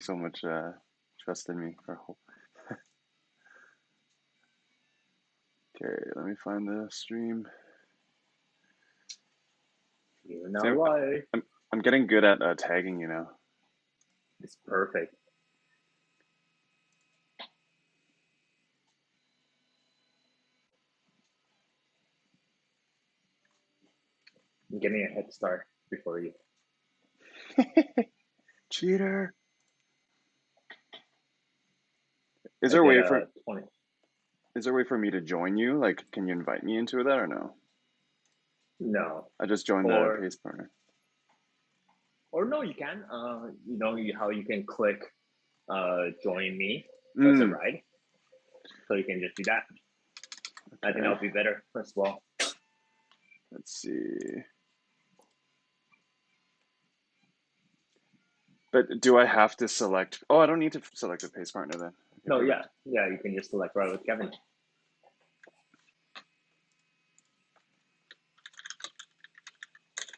so much trust in me. Okay, let me find the stream. You know See, why? I'm getting good at tagging you now. It's perfect. I'm getting a head start before you. Cheater. Is I there a get way a for 20. is there a way for me to join you? Like, can you invite me into that or no? No. I just joined the Or pace partner. no, you can. How you can click join me as a Mm, ride. So you can just do that. I think okay. that'll be better as well. Let's see. But do I have to select? Oh, I don't need to select a pace partner then. Okay, No, perfect. yeah, you can just select ride with Kevin.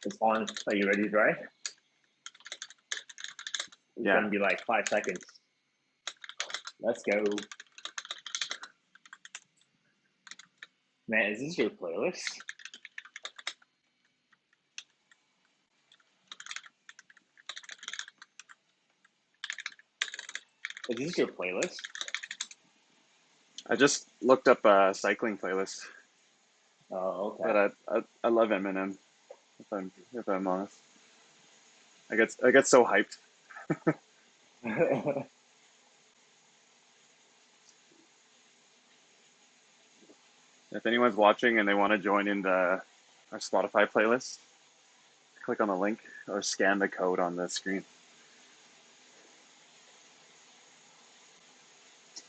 It's on. Are you ready to drive? It's Yeah. gonna be like 5 seconds. Let's go. Man, is this your playlist? Is this your playlist? I just looked up a cycling playlist, Oh, but okay. I love Eminem. If I'm honest, I get so hyped. If anyone's watching and they want to join in our Spotify playlist, click on the link or scan the code on the screen.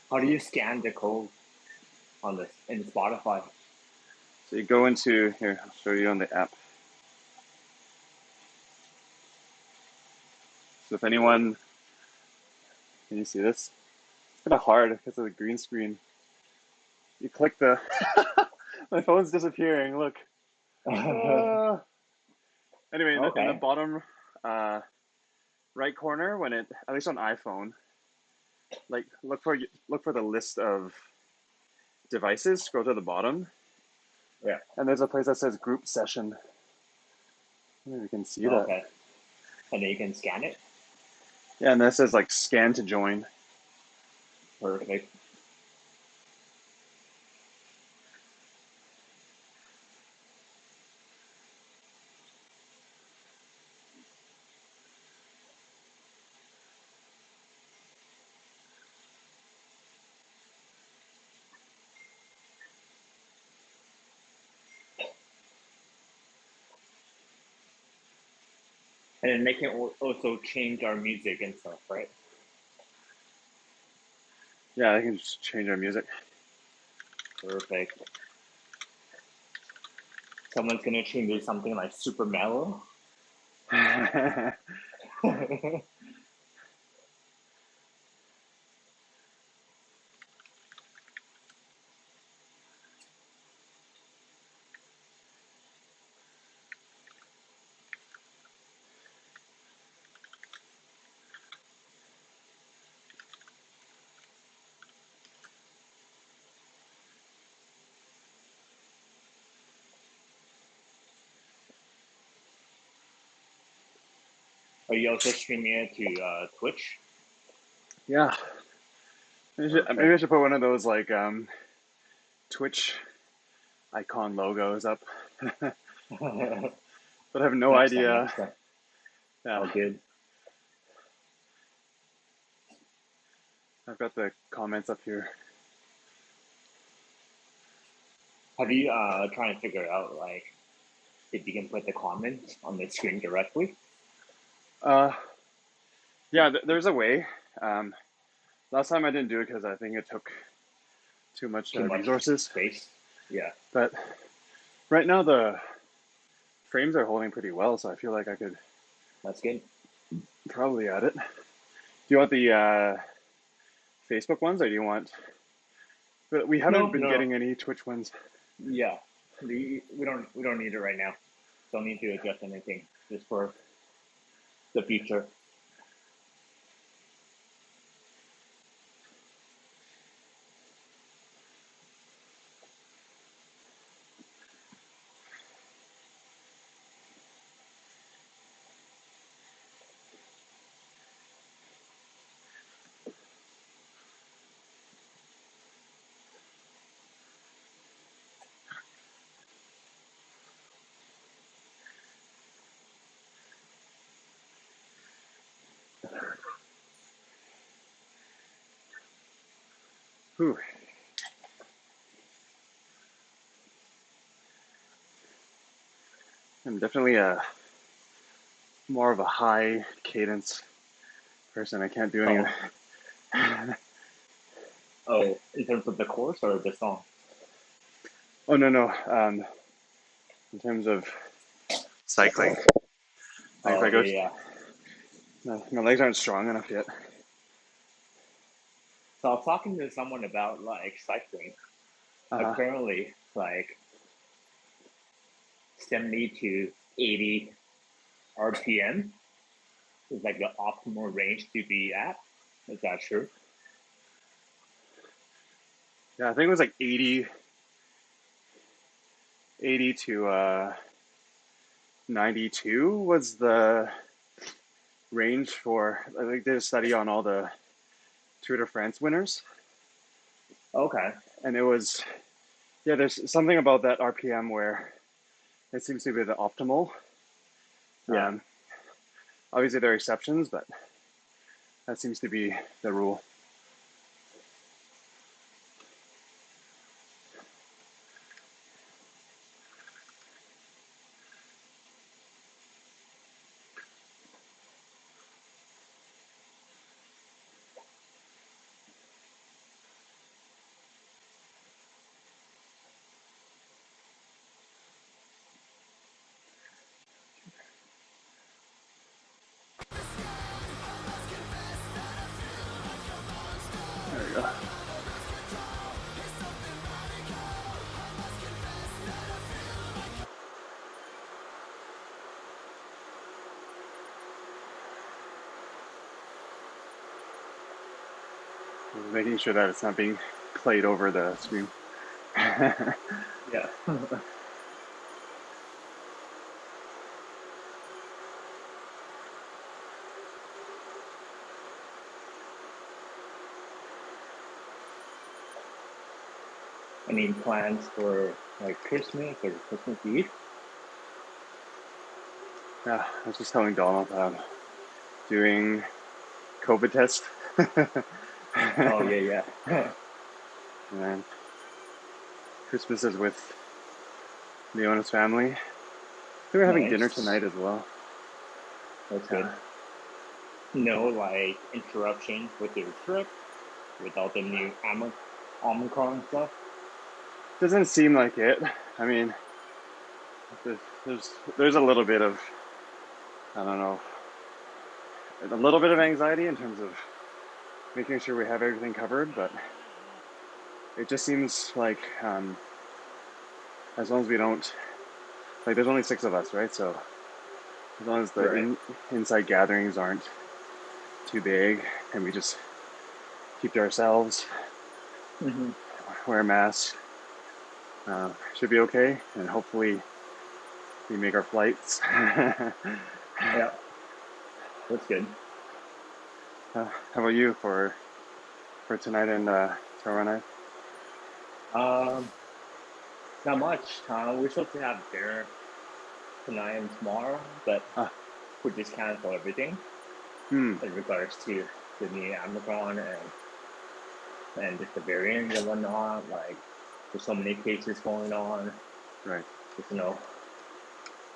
How do you scan the code on this in Spotify? So you go into here. I'll show you on the app. So if anyone, can you see this? It's kind of hard because of the green screen. You click the. My phone's disappearing. Look. Uh, anyway, in the Okay. bottom uh, right corner, when it at least on iPhone, like look for the list of devices. Scroll to the bottom, Yeah. and there's a place that says group session. Maybe you can see that. Okay. And then you can scan it. Yeah, and that says like scan to join. Perfect. And then they can also change our music and stuff, right? Yeah, I can just change our music. Perfect. Someone's gonna change something like super mellow. Are you also streaming it to Twitch? Yeah, maybe I Perfect. should put one of those like Twitch icon logos up, but I have no Next time, idea. next time. Yeah, All good. I've got the comments up here. Have you trying to figure out like if you can put the comment on the screen directly? Uh, yeah, there's a way. Um, Last time I didn't do it because I think it took too much Too much resources. space. Yeah, But right now the frames are holding pretty well, so I feel like I could that's good. probably add it. Do you want the Facebook ones, or do you want? But we haven't No, been no. getting any Twitch ones. Yeah, we don't need it right now. Don't need to adjust anything just for the future. Whew. I'm definitely more of a high cadence person. I can't do any. Oh, oh, in terms of the course or the song? Oh no. In terms of cycling, like if Oh, I go, yeah. my legs aren't strong enough yet. So I was talking to someone about like cycling. Uh-huh. Apparently, like 70 to 80 RPM is like the optimal range to be at. Is that true? Yeah, I think it was like 80 to 92 was the range for. I think they did a study on all the Tour de France winners, Okay. and it was yeah. There's something about that RPM where it seems to be the optimal. Yeah. Um, Obviously, there are exceptions, but that seems to be the rule. There we go. Making sure that it's not being played over the screen. Yeah. Any plans for like Christmas or Christmas Eve? Yeah, I was just telling Donald doing COVID test. Oh yeah, yeah. And Christmas is with Leona's family. I think we're having dinner Nice. tonight as well. That's Yeah. good. No like interruption with your trip with all the new Omicron stuff. Doesn't seem like it. I mean, there's a little bit of, I don't know, a little bit of anxiety in terms of making sure we have everything covered, but it just seems like as long as we don't, like, there's only six of us, right? So as long as the Right. inside gatherings aren't too big and we just keep to ourselves, Mm-hmm. wear masks, should be okay. And hopefully we make our flights. Yeah, that's good. How about you for tonight and tomorrow night? Um, Not much. We're supposed to have dinner tonight and tomorrow, but Ah, we just cancel everything hmm, in regards to the new Omicron and just the variant and whatnot. Like, there's so many cases going on. right. Just to know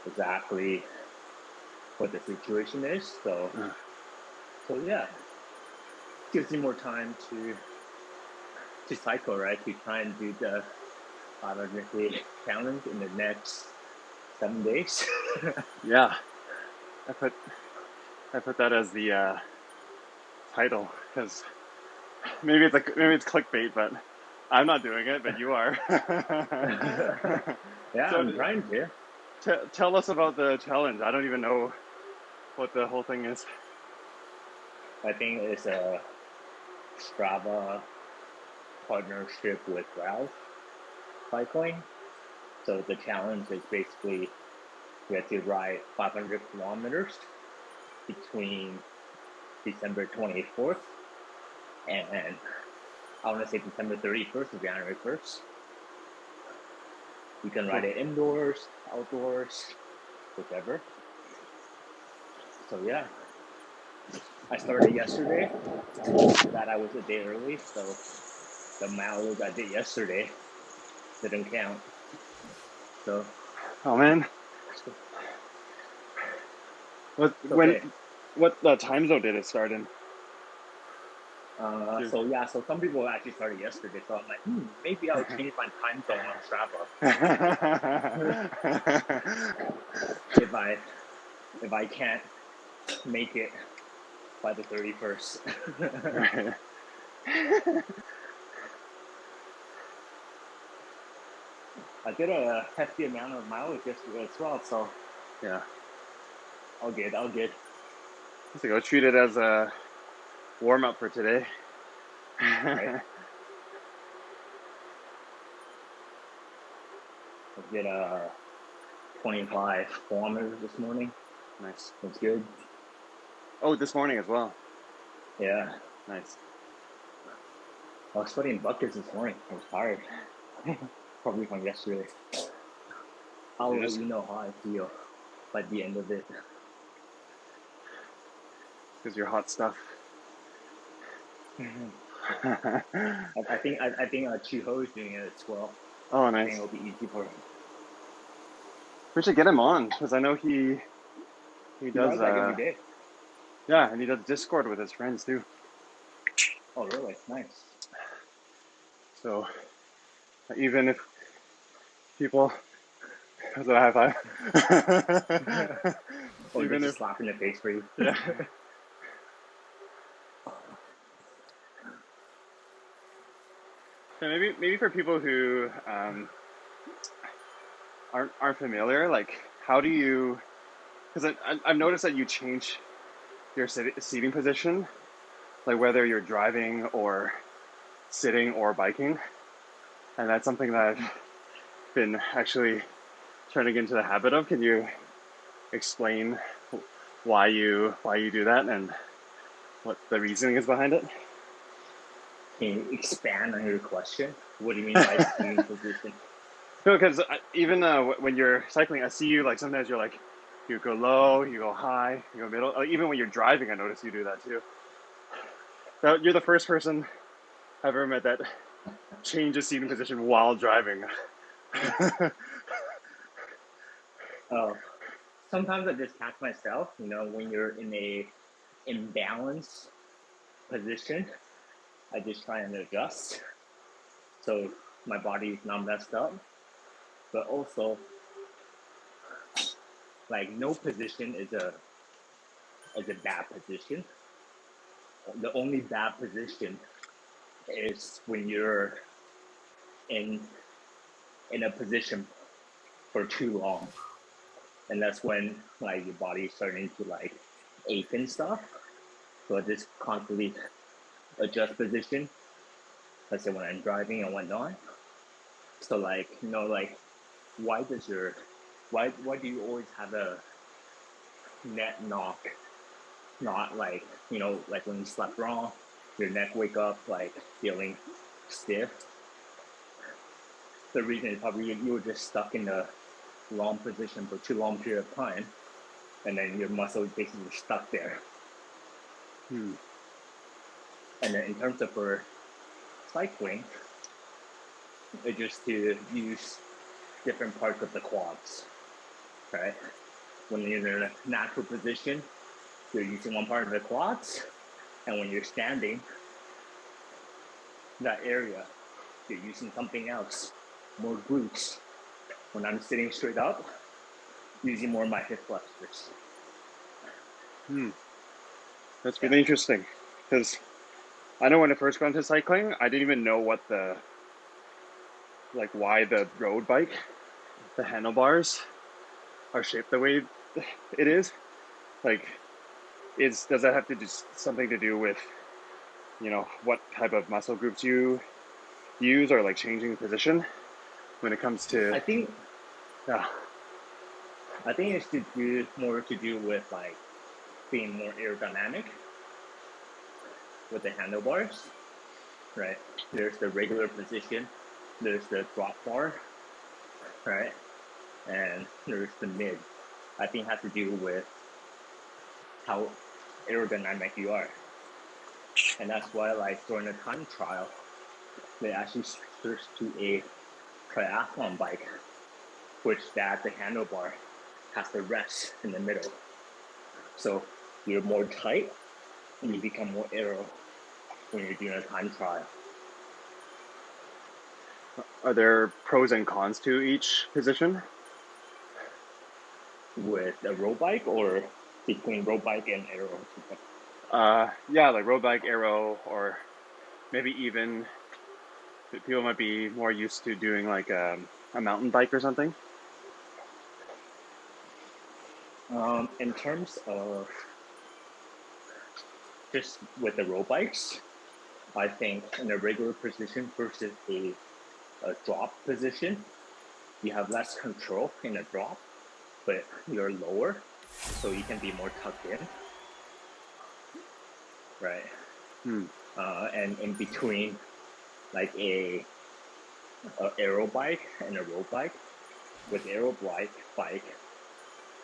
exactly what the situation is. Uh, So yeah, gives you more time to cycle, right? To try and do the 500-day challenge in the next 7 days. yeah, I put I put that as the title because maybe it's clickbait, but I'm not doing it, but you are. Yeah, So I'm trying to. tell us about the challenge. I don't even know what the whole thing is. I think it's a Strava partnership with Rouse Cycling. So the challenge is basically we have to ride 500 kilometers between December 24th and I want to say December 31st or January 1st. You can ride Cool. it indoors, outdoors, whichever. So yeah, I started yesterday. That I was a day early, so the mileage I did yesterday didn't count. So Oh man, what it's okay. time zone did it start in? So some people actually started yesterday. So I'm like, maybe I'll change my time zone on Strava if I can't make it by the 31st. Right. I did a hefty amount of mileage yesterday as well, so Yeah. I'll get. So go treat it as a warm up for today. Right? I did 25 kilometers this morning. Nice. That's good. Oh, this morning as well. Yeah. Nice. I was sweating buckets this morning. I was tired. Probably from yesterday. I'll let you know how I feel by the end of it. Because you're hot stuff. I think Chiho is doing it as well. Oh, I nice. think it'll be easy for him. We should get him on because I know he does like every day. Yeah, and he does Discord with his friends too. Oh, really? Nice. So even if people, that's a high five. Or Even just if a slap in the face for you. Yeah. So maybe for people who aren't familiar, like how do you? Because I've noticed that you change your seating position, like whether you're driving or sitting or biking, and that's something that I've been actually turning into the habit of. Can you explain why you do that and what the reasoning is behind it? Can you expand on your question? What do you mean by seating position? No, because even when you're cycling, I see you like sometimes you're like you go low, you go high, you go middle. Even when you're driving, I notice you do that too. So you're the first person I've ever met that changes seating position while driving. Oh, sometimes I just catch myself. When you're in a imbalanced position, I just try and adjust so my body is not messed up. But also, like no position is a bad position. The only bad position is when you're in a position for too long, and that's when like your body is starting to like ache and stuff. So I just constantly adjust position. Let's say when I'm driving and whatnot. So like why do you always have a neck knock? Not like like when you slept wrong, your neck wake up like feeling stiff. The reason is probably you were just stuck in a long position for too long period of time, and then your muscle is basically stuck there. And then in terms of for cycling, it's just to use different parts of the quads, right? When you're in a natural position, you're using one part of the quads, and when you're standing, that area, you're using something else, more glutes. When I'm sitting straight up, using more of my hip flexors. That's really interesting because I know when I first got into cycling, I didn't even know what why the road bike, the handlebars are shaped the way it is. Like, does that have to do something to do with what type of muscle groups you use or like changing position when it comes to? I think Yeah. I think it's more to do with like being more aerodynamic with the handlebars, right? There's the regular position, there's the drop bar, right? And there's the mid. I think it has to do with how aerodynamic you are. And that's why like during the time trial, they actually switched to a triathlon bike, which that the handlebar has the rest in the middle. So you're more tight and you become more aero when you're doing a time trial. Are there pros and cons to each position? With a road bike or between road bike and aero? Yeah, like road bike, aero, or maybe even people might be more used to doing like a mountain bike or something. In terms of just with the road bikes, I think in a regular position versus a drop position, you have less control in a drop, but you're lower, so you can be more tucked in, right? And in between, like a aero bike and a road bike, with aero bike,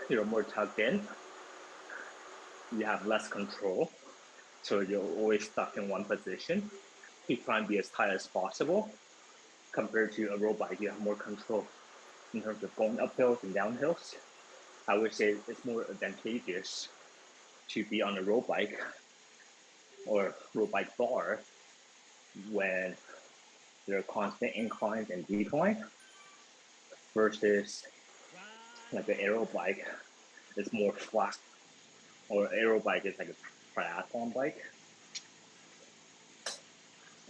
you're more tucked in, you have less control, so you're always stuck in one position. You try and be as tight as possible. Compared to a road bike, you have more control in terms of going up hills and down hills. I would say it's more advantageous to be on a road bike or road bike bar when there are constant inclines and declines versus like an aero bike is more flat, or aero bike is like a triathlon bike.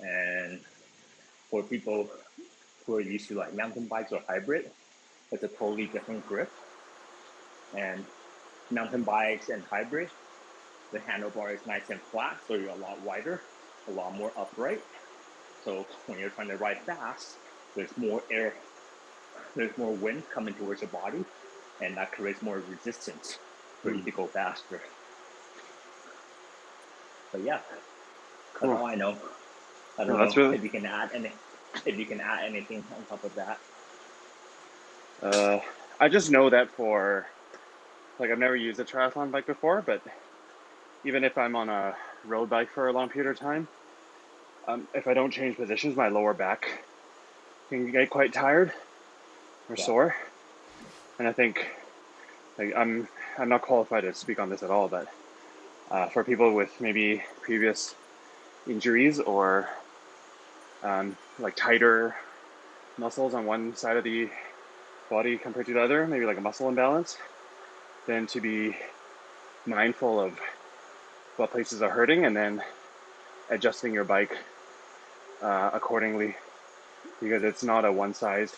And for people who are used to like mountain bikes or hybrid, it's a totally different grip. And mountain bikes and hybrid, the handlebar is nice and flat, so you're a lot wider, a lot more upright. So when you're trying to ride fast, there's more air, there's more wind coming towards your body, and that creates more resistance for you to go faster. But yeah, that's all I know. I don't know if you can add anything on top of that. I just know that for, like, I've never used a triathlon bike before, but even if I'm on a road bike for a long period of time, if I don't change positions, my lower back can get quite tired or sore. And I think, like, I'm not qualified to speak on this at all, but for people with maybe previous injuries or like tighter muscles on one side of the body compared to the other, maybe like a muscle imbalance, then to be mindful of what places are hurting and then adjusting your bike accordingly, because it's not a one size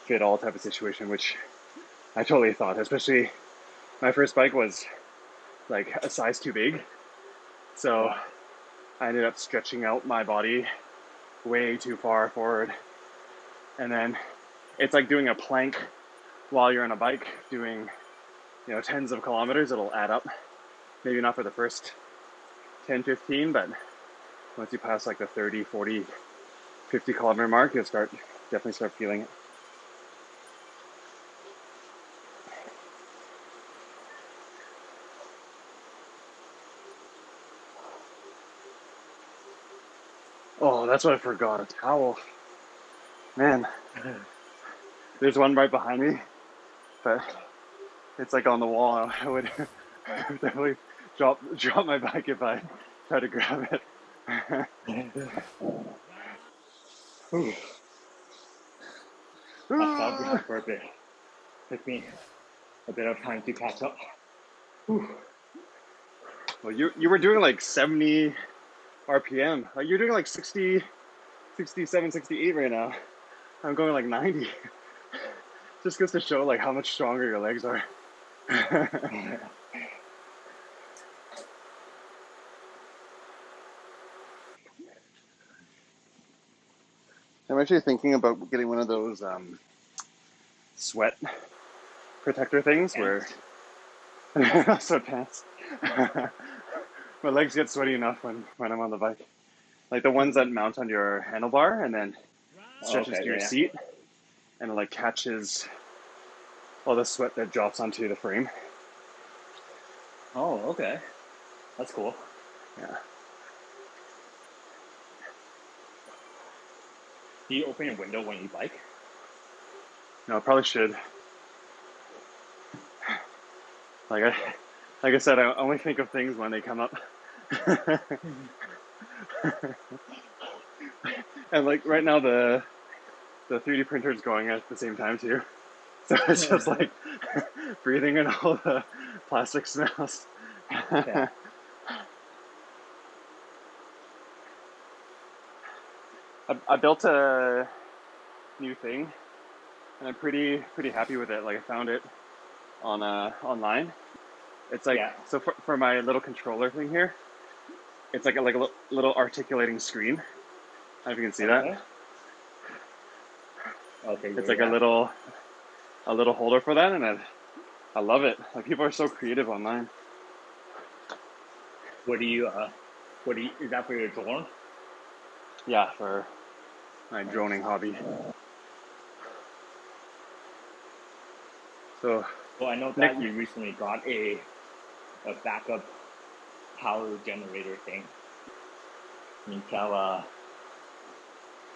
fit all type of situation, which I totally thought. Especially my first bike was like a size too big, so I ended up stretching out my body way too far forward, and then it's like doing a plank while you're on a bike doing, you know, tens of kilometers. It'll add up, maybe not for the first 10-15, but once you pass like the 30, 40, 50 kilometer mark, you'll definitely start feeling it. Oh, that's what I forgot, a towel. Man, there's one right behind me, but it's like on the wall. I would definitely drop my bike if I try to grab it. I stopped behind for a bit. Took me a bit of time to catch up. Well, you were doing like 70 RPM. Like you're doing like 60, 67, 68 right now. I'm going like 90. Just goes to show like how much stronger your legs are. I'm actually thinking about getting one of those sweat protector things where sweatpants. My legs get sweaty enough when I'm on the bike. Like the ones that mount on your handlebar and then stretches to your seat, and it like catches all the sweat that drops onto the frame. Oh, okay. That's cool. Yeah. Do you open your window when you bike? No, I probably should. Like I said, I only think of things when they come up. And like right now, the 3D printer is going at the same time too. So it's just like breathing in all the plastic smells. Yeah. I built a new thing, and I'm pretty happy with it. Like I found it on online. It's like Yeah. so for my little controller thing here, it's like a little articulating screen. I don't know if you can see Okay. that. Okay. It's Yeah. like Yeah. a little holder for that, and I love it. Like people are so creative online. What do you? Is that for your drone? Yeah, for my Nice. droning hobby. So Well, I know Nick, that you recently got a backup power generator thing. Can you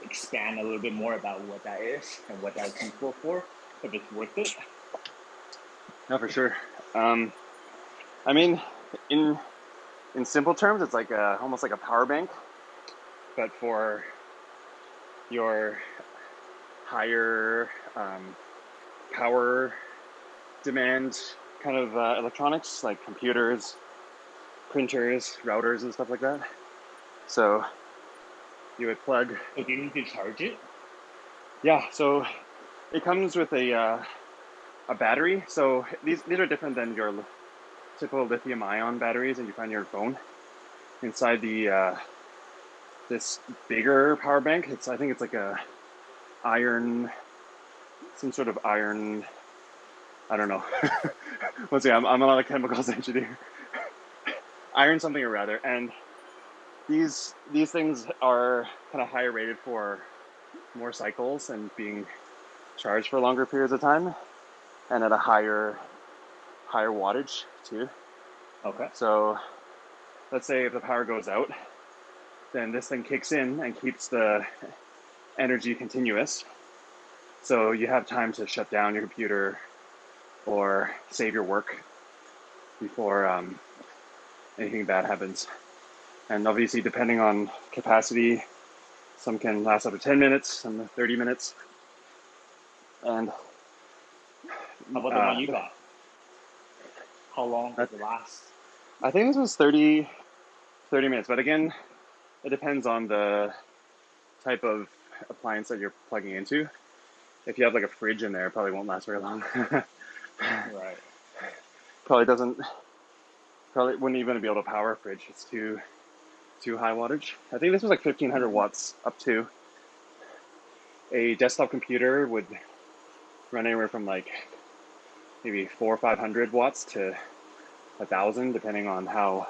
expand a little bit more about what that is and what that's useful for? If it's worth it? no, for sure. I mean, in simple terms, it's like almost like a power bank, but for your higher power demand kind of electronics, like computers, printers, routers, and stuff like that. So you would plug. So do you need to charge it? Yeah, so it comes with a battery. So these are different than your typical lithium-ion batteries that you find in your phone. Inside the this bigger power bank, I think it's like a iron, some sort of iron. I don't know. Let's see. I'm not a chemicals engineer. Iron something or rather, and these things are kind of higher rated for more cycles and being charged for longer periods of time, and at a higher wattage too. Okay. So let's say if the power goes out, then this thing kicks in and keeps the energy continuous. So you have time to shut down your computer or save your work before anything bad happens. And obviously, depending on capacity, some can last up to 10 minutes, some 30 minutes. And How about the one you got? How long does it last? I think this was 30 minutes. But again, it depends on the type of appliance that you're plugging into. If you have like a fridge in there, it probably won't last very long. Right. Probably wouldn't even be able to power a fridge. It's too high wattage. I think this was like 1500 watts up to. A desktop computer would run anywhere from like maybe 400 or 500 watts to 1,000, depending on how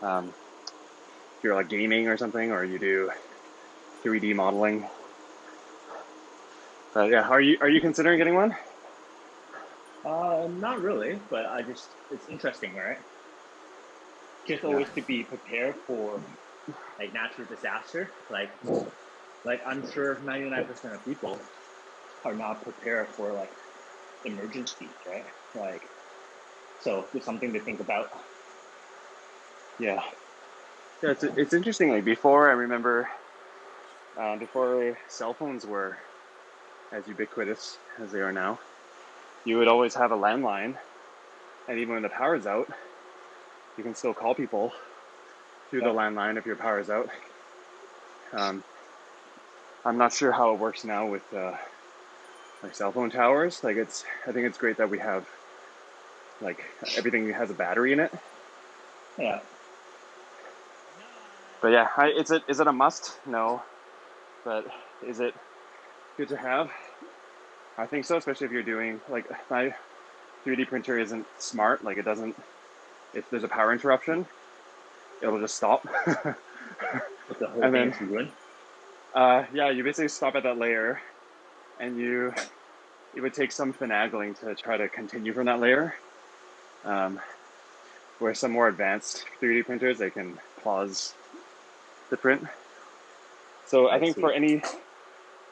if you're like gaming or something, or you do 3D modeling. But yeah, are you considering getting one? Not really, but it's interesting, right? Just always to be prepared for like natural disaster. Like I'm sure 99% of people are not prepared for like emergencies, right? Like, so it's something to think about. Yeah. Yeah, it's interesting. Like before, I remember before cell phones were as ubiquitous as they are now, you would always have a landline, and even when the power's out, you can still call people through the landline if your power's out. I'm not sure how it works now with like cell phone towers. Like I think it's great that we have like everything has a battery in it. Yeah. But yeah, is it a must? No. But is it good to have? I think so, especially if you're doing like my 3D printer isn't smart. Like it doesn't. If there's a power interruption, it'll just stop. But the whole And thing then is ruined. yeah, you basically stop at that layer, and it would take some finagling to try to continue from that layer. Where some more advanced 3D printers, they can pause the print. So I I think see.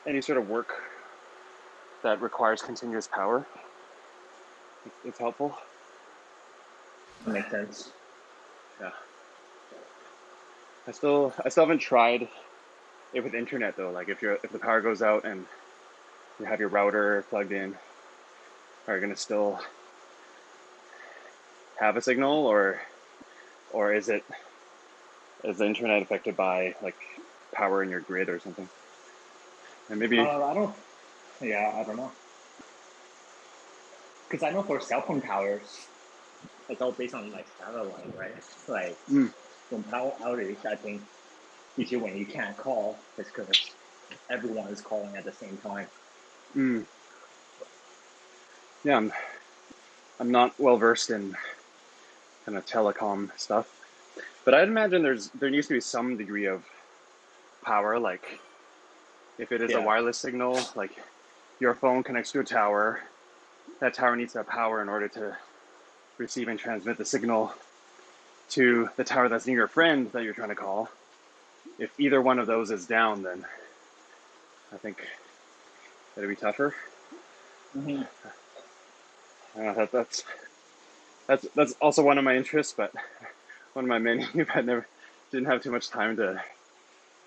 any sort of work that requires continuous power, it's helpful. That makes sense. Yeah. I still haven't tried it with internet though. Like if the power goes out and you have your router plugged in, are you gonna still have a signal, or is the internet affected by like power in your grid or something? And maybe I don't. Yeah, I don't know. Because I know for cell phone towers, it's all based on like satellite, right? Like from power outage, I think usually when you can't call, it's because everyone is calling at the same time. yeah, I'm not well versed in kind of telecom stuff, but I'd imagine there needs to be some degree of power. Like if it is a wireless signal, like your phone connects to a tower, that tower needs to have power in order to receive and transmit the signal to the tower that's near your friend that you're trying to call. If either one of those is down, then I think it'd be tougher. That's also one of my interests, but one of my many. I didn't have too much time to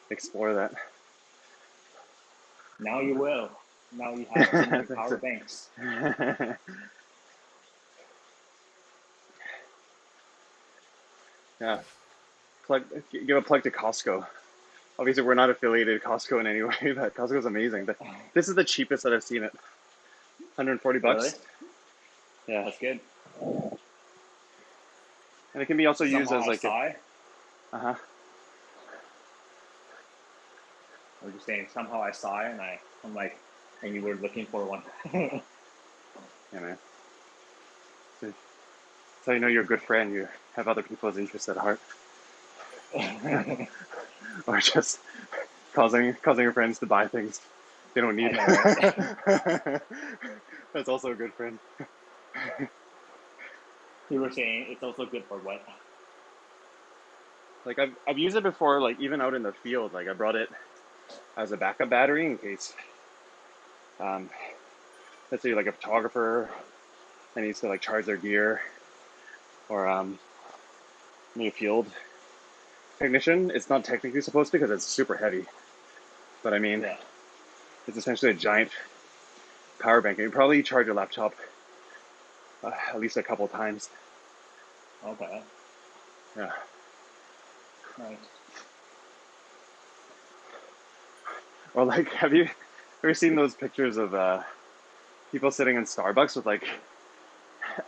explore that. Now you will. Now you have so many power banks. Yeah, give a plug to Costco. Obviously, we're not affiliated with Costco in any way, but Costco's amazing. But this is the cheapest that I've seen it. $140. Really? Yeah, That's good. and it can be also used Somehow as like I saw. I was just saying, somehow I saw it, and I'm like, and you were looking for one. Yeah, man. So you know you're a good friend. You have other people's interests at heart, or just causing your friends to buy things they don't need. I know, right? That's also a good friend. You were saying it's also good for what? Like I've used it before, like even out in the field. Like I brought it as a backup battery in case, let's say like a photographer that needs to like charge their gear, or maybe a field technician. It's not technically supposed to because it's super heavy, but I mean, it's essentially a giant power bank. And you probably charge your laptop at least a couple of times. Okay. Yeah. Nice. Or like, have you ever seen those pictures of people sitting in Starbucks with like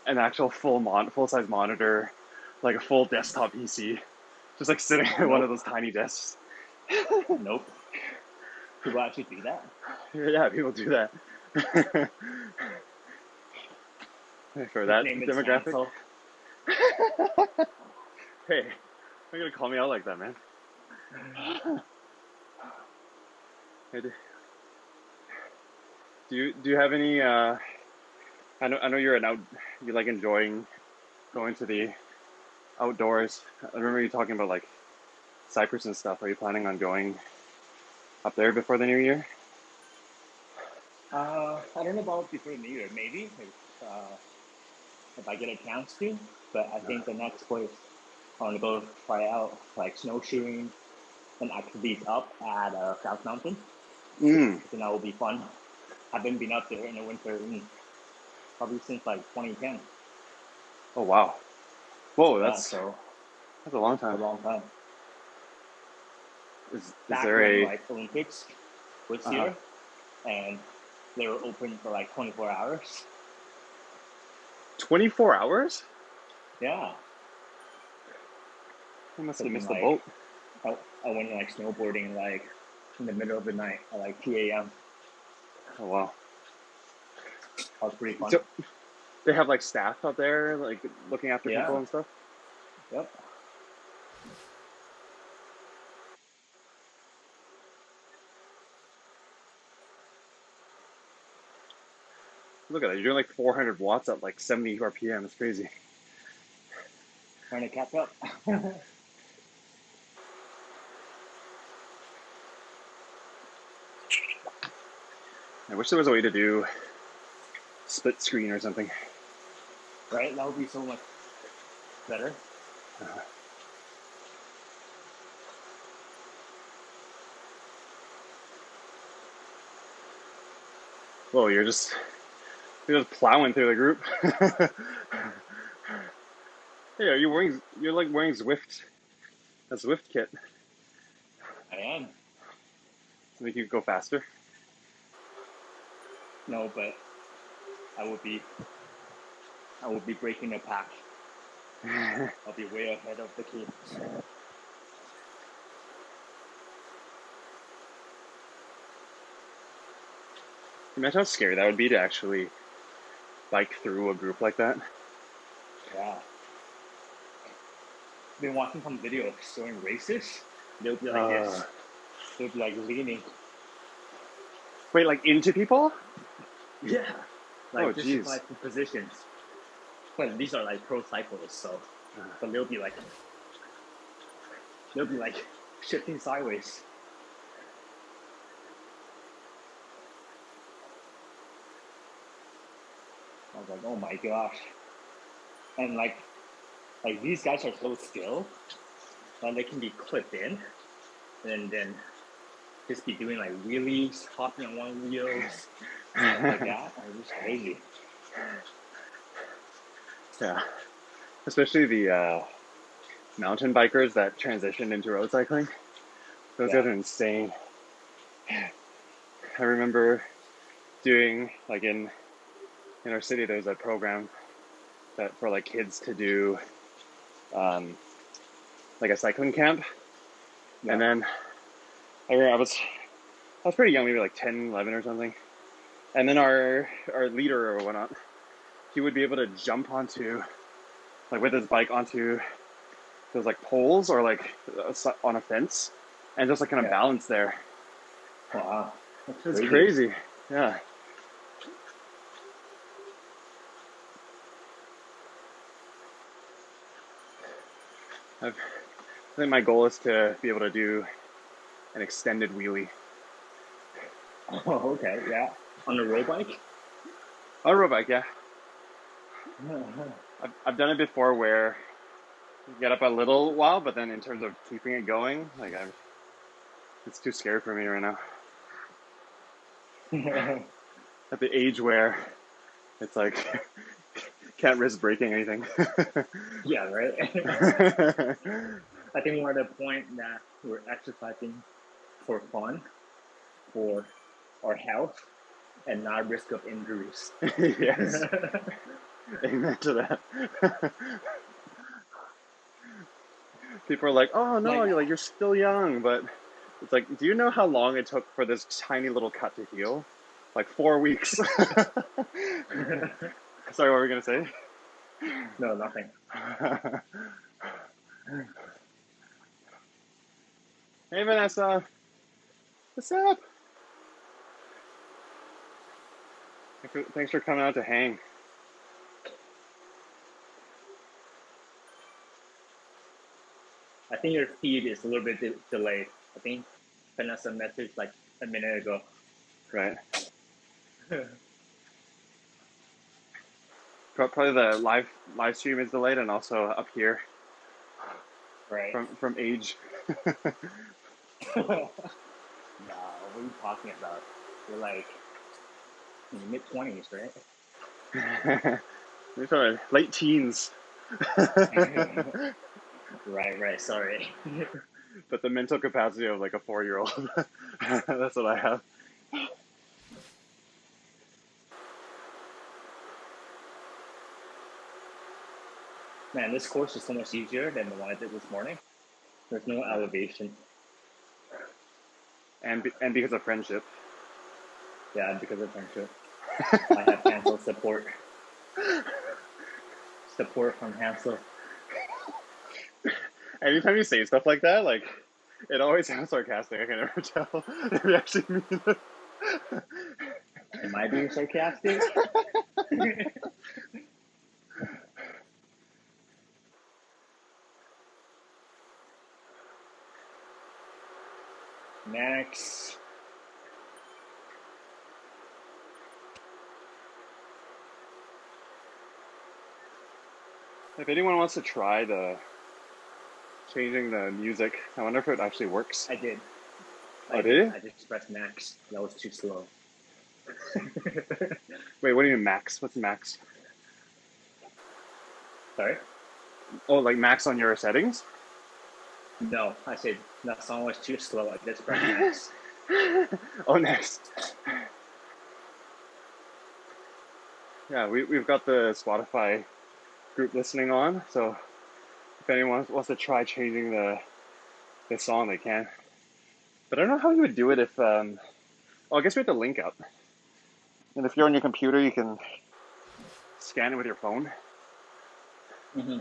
an actual full size monitor, like a full desktop PC, just like sitting at one of those tiny desks? Nope. People actually do that? Yeah, people do that. For that demographic. Hey, you're gonna call me out like that, man. Hey, do you have any? I know you're you like enjoying going to the outdoors. I remember you talking about like Cyprus and stuff. Are you planning on going up there before the new year? I don't know about before New Year. Maybe if I get a chance to. But I think the next place I want to go try out like snowshoeing and activities up at South Mountain. I think that will be fun. I haven't been up there in the winter probably since like 2010. Oh wow! Whoa, that's a long time. A long time. Is Back there when a like Olympics was here, and they were open for like 24 hours. 24 hours? Yeah. I must have missed the boat. I went like snowboarding like in the middle of the night at like 2 a.m. Oh wow. That was pretty fun. So they have like staff out there like looking after people and stuff? Yep. Look at that. You're doing like 400 watts at like 70 RPM. It's crazy. Trying to catch up. I wish there was a way to do split screen or something. Right? That would be so much better. Whoa, you're just plowing through the group. Hey, are you wearing? You're like wearing Zwift, a Zwift kit I am. to make you go faster. No, but I would be breaking the pack. I'll be way ahead of the kids. Imagine how scary that would be to actually bike through a group like that. Yeah. I've been watching some videos showing races. They'll be like this. They'll be like leaning. Wait, like into people? Yeah. Like Oh, this jeez. is like the positions. But these are like pro cyclists, so but they'll be like shifting sideways. I was like, oh my gosh. And like these guys are so skilled that they can be clipped in and then just be doing like wheelies, hopping on one wheels, stuff like that. It's just crazy. Yeah, especially the mountain bikers that transitioned into road cycling. Those guys are insane. I remember doing like in our city, there was a program that for like kids to do like a cycling camp. Yeah. And then I remember I was pretty young, maybe like 10, 11 or something. And then our leader or whatnot, he would be able to jump onto, like with his bike onto those like poles or like on a fence and just like kind of balance there. Wow. It's crazy. Yeah. I think my goal is to be able to do an extended wheelie. Oh, okay, yeah. On a road bike? On a road bike, yeah. I've done it before where you get up a little while, but then in terms of keeping it going, like it's too scary for me right now. At the age where it's like can't risk breaking anything. Yeah, right? I think we're at a point that we're exercising for fun, for our health, and not risk of injuries. Yes. Amen to that. People are like, oh no, you're still young, but it's like, do you know how long it took for this tiny little cut to heal? Like 4 weeks. Sorry, what were we gonna say? No, nothing. Hey Vanessa, what's up? Thanks for coming out to hang. I think your feed is a little bit delayed. I think Vanessa messaged like a minute ago. Right. Probably the live stream is delayed, and also up here. Right. From age. No, what are you talking about? You're like in your mid-20s, right? We're talking late teens. Right, sorry. But the mental capacity of like a 4-year-old. That's what I have. Man, this course is so much easier than the one I did this morning. There's no elevation. And because of friendship. Yeah, because of friendship. I have Hansel support. Support from Hansel. Anytime you say stuff like that, like, it always sounds sarcastic. I can never tell if you actually mean it. Am I being sarcastic? Next. If anyone wants to try the changing the music, I wonder if it actually works. I did. Oh, did you? I just pressed max. That was too slow. Wait, what do you mean max? What's max? Sorry? Oh, like max on your settings? No, I said that song was too slow. I just pressed max. Oh, next. Yeah, we've got the Spotify group listening on, so if anyone wants to try changing the song, they can. But I don't know how you would do it if oh, I guess we have to link up. And if you're on your computer, you can scan it with your phone. Mm-hmm.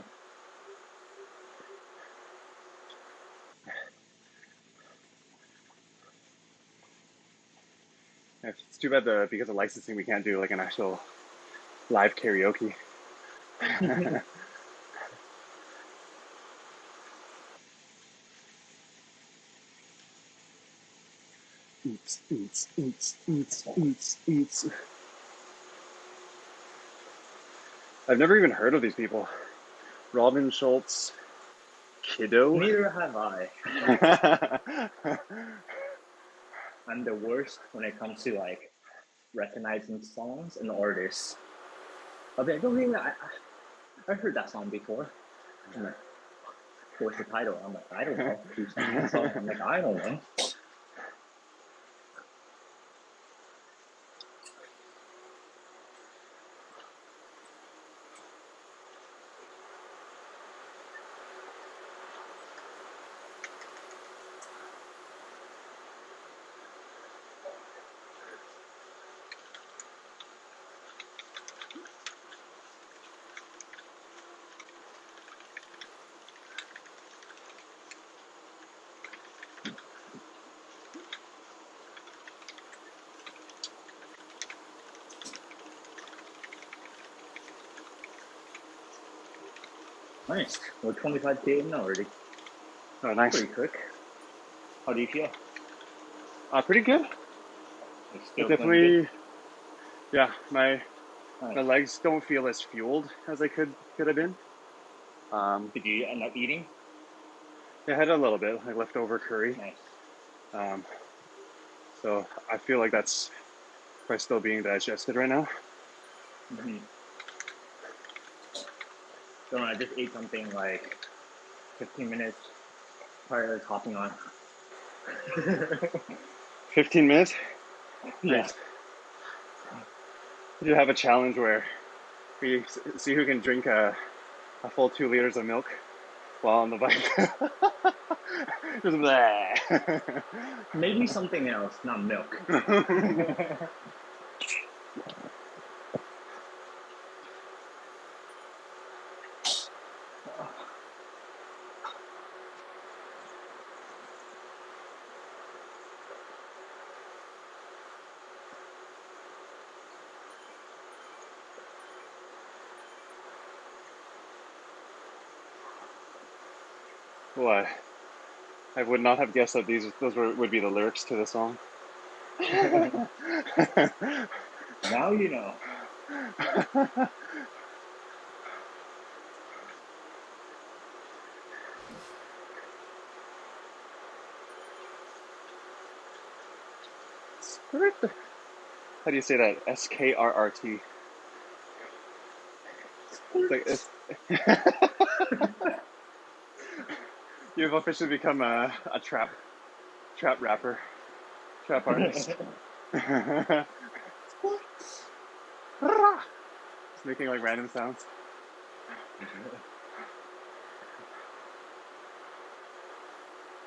It's too bad because of licensing we can't do like an actual live karaoke. Eats, eats, eats, eats, eats, eats. I've never even heard of these people. Robin Schultz, Kiddo. Neither have I. I'm the worst when it comes to like recognizing songs and artists. I'll be like, oh, yeah, I heard that song before. I'm like, what's the title? I'm like, I don't know. Who's singing that song? I'm like, I don't know. Nice. We're 25K in already. Oh, nice. Pretty quick. How do you feel? Pretty good. You're still Definitely, yeah. My nice. legs don't feel as fueled as they could have been. Did you end up eating? I had a little bit, like leftover curry. Nice. So I feel like that's probably still being digested right now. Mm-hmm. So I just ate something like 15 minutes prior to hopping on. 15 minutes? Yeah. Nice. You have a challenge where we see who can drink a full 2 liters of milk while on the bike. Just bleh. Maybe something else, not milk. What? I would not have guessed that those would be the lyrics to the song. Now you know. How do you say that? SKRRT. It's you've officially become a trap rapper, trap artist. Just making like random sounds.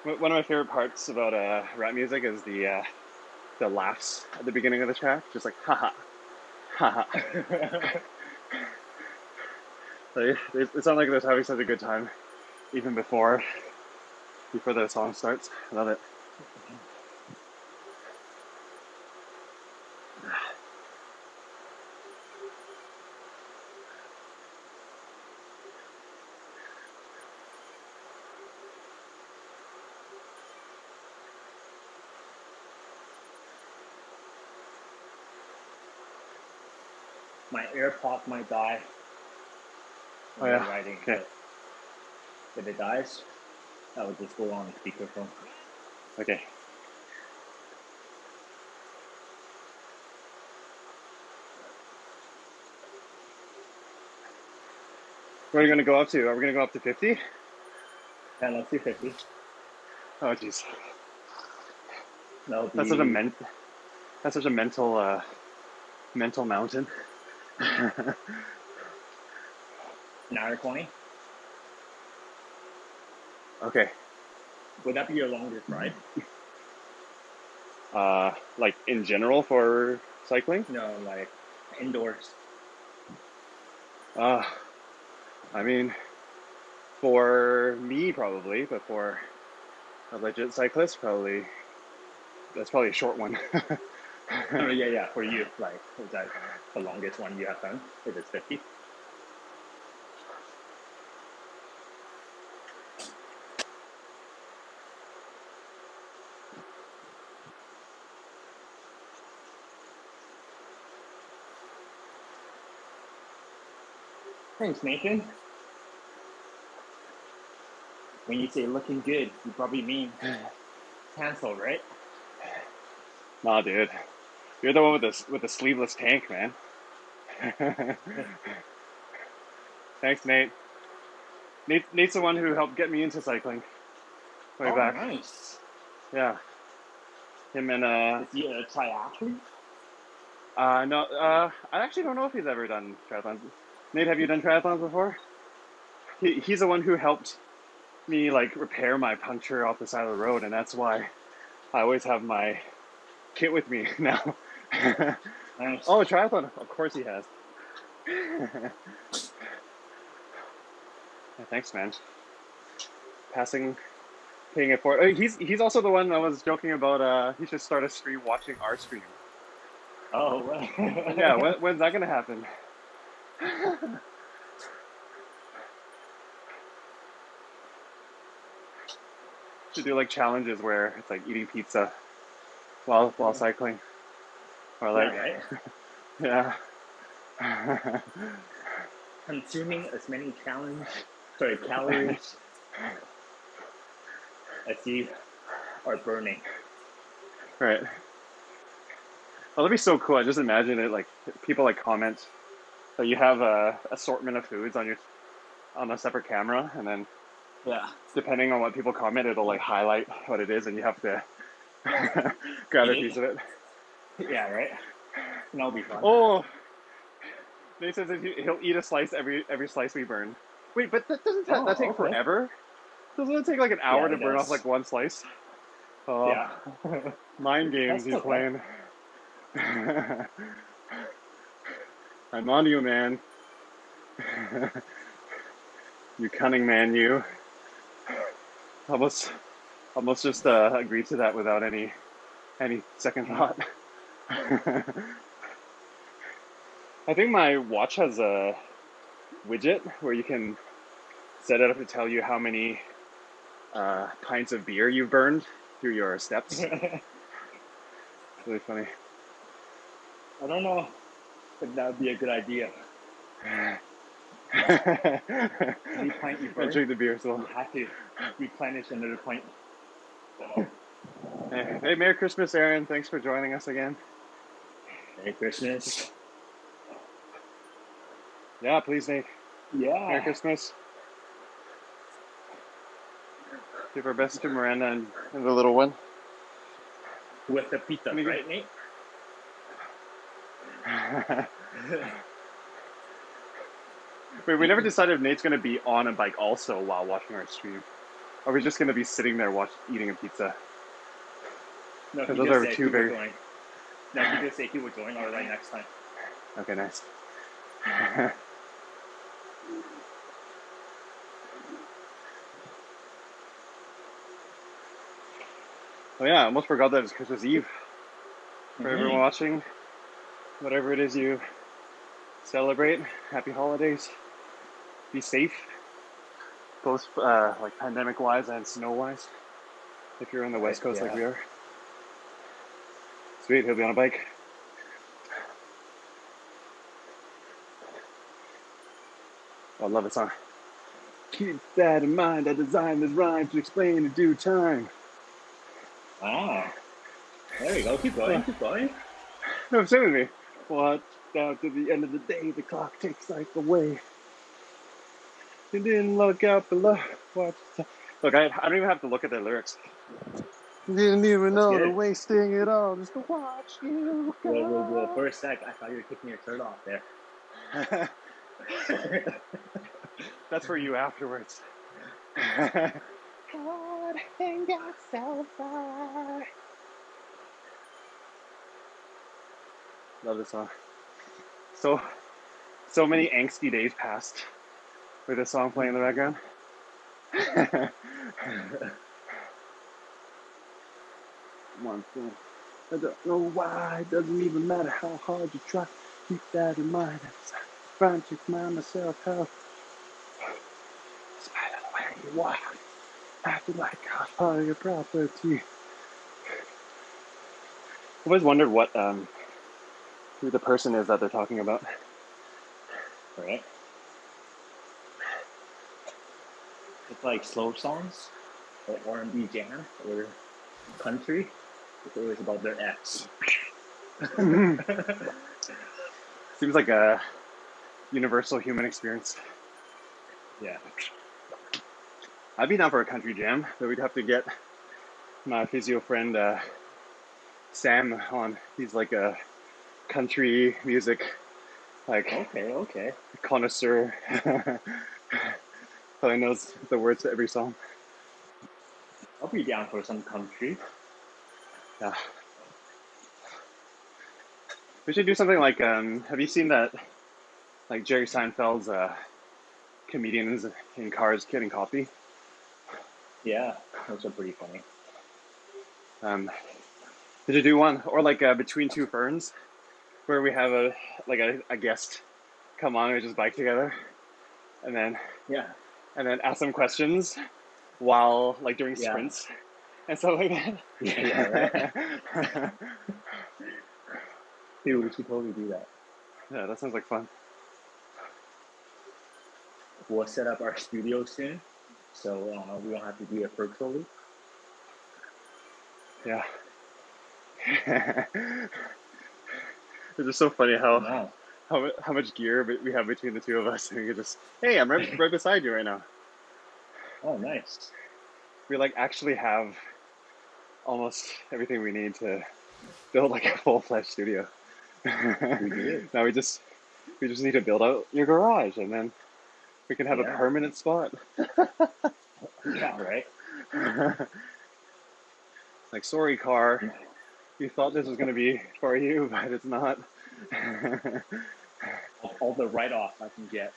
One of my favorite parts about rap music is the laughs at the beginning of the track, just like haha, haha. Like, it sounds like they're having such a good time, even before the song starts. I love it. My AirPod might die. Oh when you're yeah. riding. Okay. But if it dies, I would just go on speakerphone. Okay. What are you gonna go up to? Are we gonna go up to 50? And let's do 50. Oh jeez. That'll That's such a be mental mountain. an hour 20. Okay. Would that be your longest ride? Like in general for cycling? No, like indoors. Uh, I mean, for me probably, but for a legit cyclist, probably that's probably a short one. Oh, yeah. For you, like, is that the longest one you have done? If it's 50? Thanks, Nathan. When you say looking good, you probably mean cancel, right? Nah, dude, you're the one with the sleeveless tank, man. Thanks, Nate. Nate's the one who helped get me into cycling way Oh, back. nice. Yeah, him and Is he a triathlete? no, I actually don't know if he's ever done triathlons. Nate, have you done triathlons before? He's the one who helped me like repair my puncture off the side of the road, and that's why I always have my kit with me now. Nice. Oh, triathlon! Of course he has. Yeah, thanks, man. Paying it forward. He's also the one I was joking about. He should start a stream watching our stream. Oh, Yeah, when's that gonna happen? Should do like challenges where it's like eating pizza while cycling, or like yeah, right? yeah. Consuming as many calories as you are burning. Right. Well, that'd be so cool. I just imagine it like people like comment that you have a assortment of foods on a separate camera, and then Yeah. depending on what people comment, it'll like highlight what it is, and you have to grab a Eat piece it. of it. Yeah, right? And that'll be fun. Oh, Nate says that he'll eat a slice every slice we burn. Wait, but doesn't that take okay. forever? Doesn't it take like an hour Yeah, to it burn off does. like one slice? Oh, Yeah. mind games That's he's okay. playing. I'm on to you, man. You cunning man, you. Almost just agreed to that without any second thought. I think my watch has a widget where you can set it up to tell you how many pints of beer you've burned through your steps. Really funny. I don't know if that would be a good idea. Any pint you I burn, drink the beer, so you have to replenish another pint. hey, Merry Christmas, Aaron. Thanks for joining us again. Merry Christmas. Yeah, please, Nate. Yeah. Merry Christmas. Give our best to Miranda and the little one. With the pizza, right, Nate? Wait, we never decided if Nate's going to be on a bike also while watching our stream. Or are we just going to be sitting there eating a pizza? No, he those just are said two he would very... join. No, he just said he would join our ride next time. Okay, nice. Oh yeah, I almost forgot that it's Christmas Eve. For everyone watching, whatever it is you celebrate, happy holidays. Be safe, both like pandemic-wise and snow-wise, if you're on the West Coast like we are. Sweet, he'll be on a bike. I love the song. Keep that in mind. I designed this rhyme to explain in due time. Ah, there you go. Keep going. Keep going. No, sing with me. Watch out to the end of the day. The clock takes life away. You didn't look out below. Watch. Look, I don't even have to look at the lyrics. Didn't even That's know they're good. wasting it all just to watch you Whoa. go. For a sec, I thought you were taking your shirt off there. That's for you afterwards. God and yourself by. Love this song. So many angsty days passed with this song playing in the background. One thing. I don't know why. It doesn't even matter how hard you try. Keep that in mind. I'm trying to remind myself how, despite the way you walk, I feel like I was part of your property. I've always wondered what who the person is that they're talking about. Right. It's like slow songs or R&B jam or country. It's always about their ex. Seems like a universal human experience. Yeah. I'd be down for a country jam, but we'd have to get my physio friend Sam on. He's like a country music Okay. connoisseur. Probably knows the words to every song. I'll be down for some country. Yeah. We should do something like have you seen that like Jerry Seinfeld's comedians in cars getting coffee? Yeah, those are pretty funny. Did you do one or like Between Two Ferns, where we have a guest come on and we just bike together, and then ask them questions while like doing sprints and stuff like that. Right. Dude, we should totally do that. Yeah, that sounds like fun. We'll set up our studio soon, so we don't have to do it virtually. Yeah. It's just so funny how much gear we have between the two of us, and we could just, hey, I'm right beside you right now. Oh, nice. We like actually have almost everything we need to build like a full-fledged studio. We do. Now we just need to build out your garage, and then we can have a permanent spot. Yeah, right. Like, sorry, car. You thought this was going to be for you, but it's not. All the write-offs I can get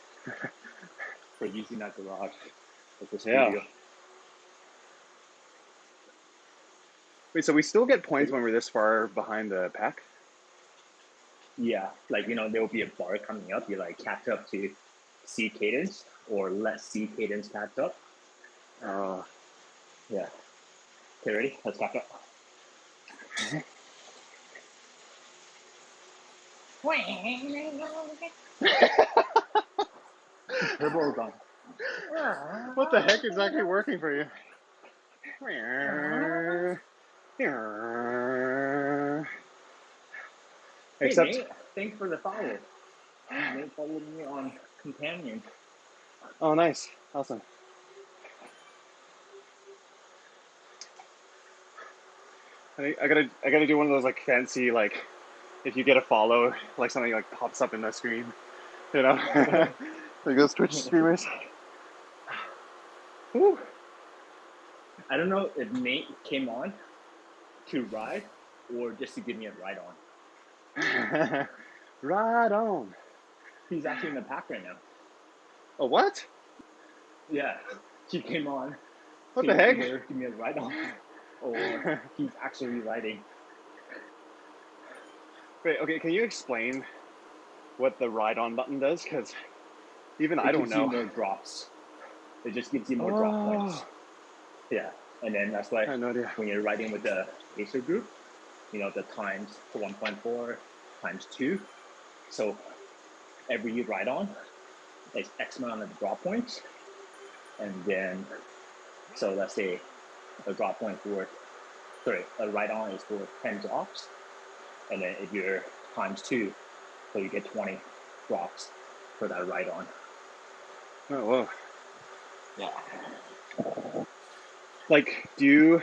for using that garage as a studio. Yeah. Wait, so we still get points when we're this far behind the pack? Yeah, like, there will be a bar coming up. You like catch up to C cadence or let C cadence catch up. Yeah. Okay, ready? Let's catch up. Turbo is on. What the heck is actually working for you? Except, hey, Nate, thanks for the follow. Nate followed me on Companion. Oh, nice, awesome. I gotta do one of those like fancy like if you get a follow like something like pops up in the screen, like those Twitch streamers. Woo. I don't know if Nate came on to ride or just to give me a ride on. Right on. He's actually in the pack right now. Oh, what? Yeah, he came on. What the heck? Either give me a ride on, or he's actually riding. Wait, okay, can you explain what the ride on button does? Because even I don't know. It gives you more drops. It just gives you more drop points. Yeah, and then that's why when you're riding with the Acer group, the times 1.4 times 2. So every ride on, X amount of drop points, and then so let's say a drop point for a ride on is for 10 drops, and then if you're times 2, so you get 20 drops for that ride on. Oh, whoa. Yeah. Like, do you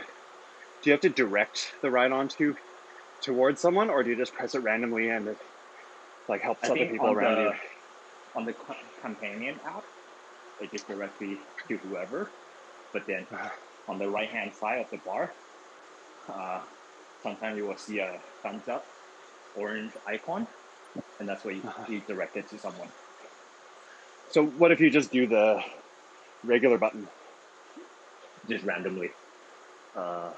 have to direct the ride on towards someone, or do you just press it randomly and it like helps other people around you? On the companion app, it just directly to whoever. But then on the right hand side of the bar, sometimes you will see a thumbs up orange icon, and that's where you direct it to someone. So what if you just do the regular button? Just randomly. Yeah.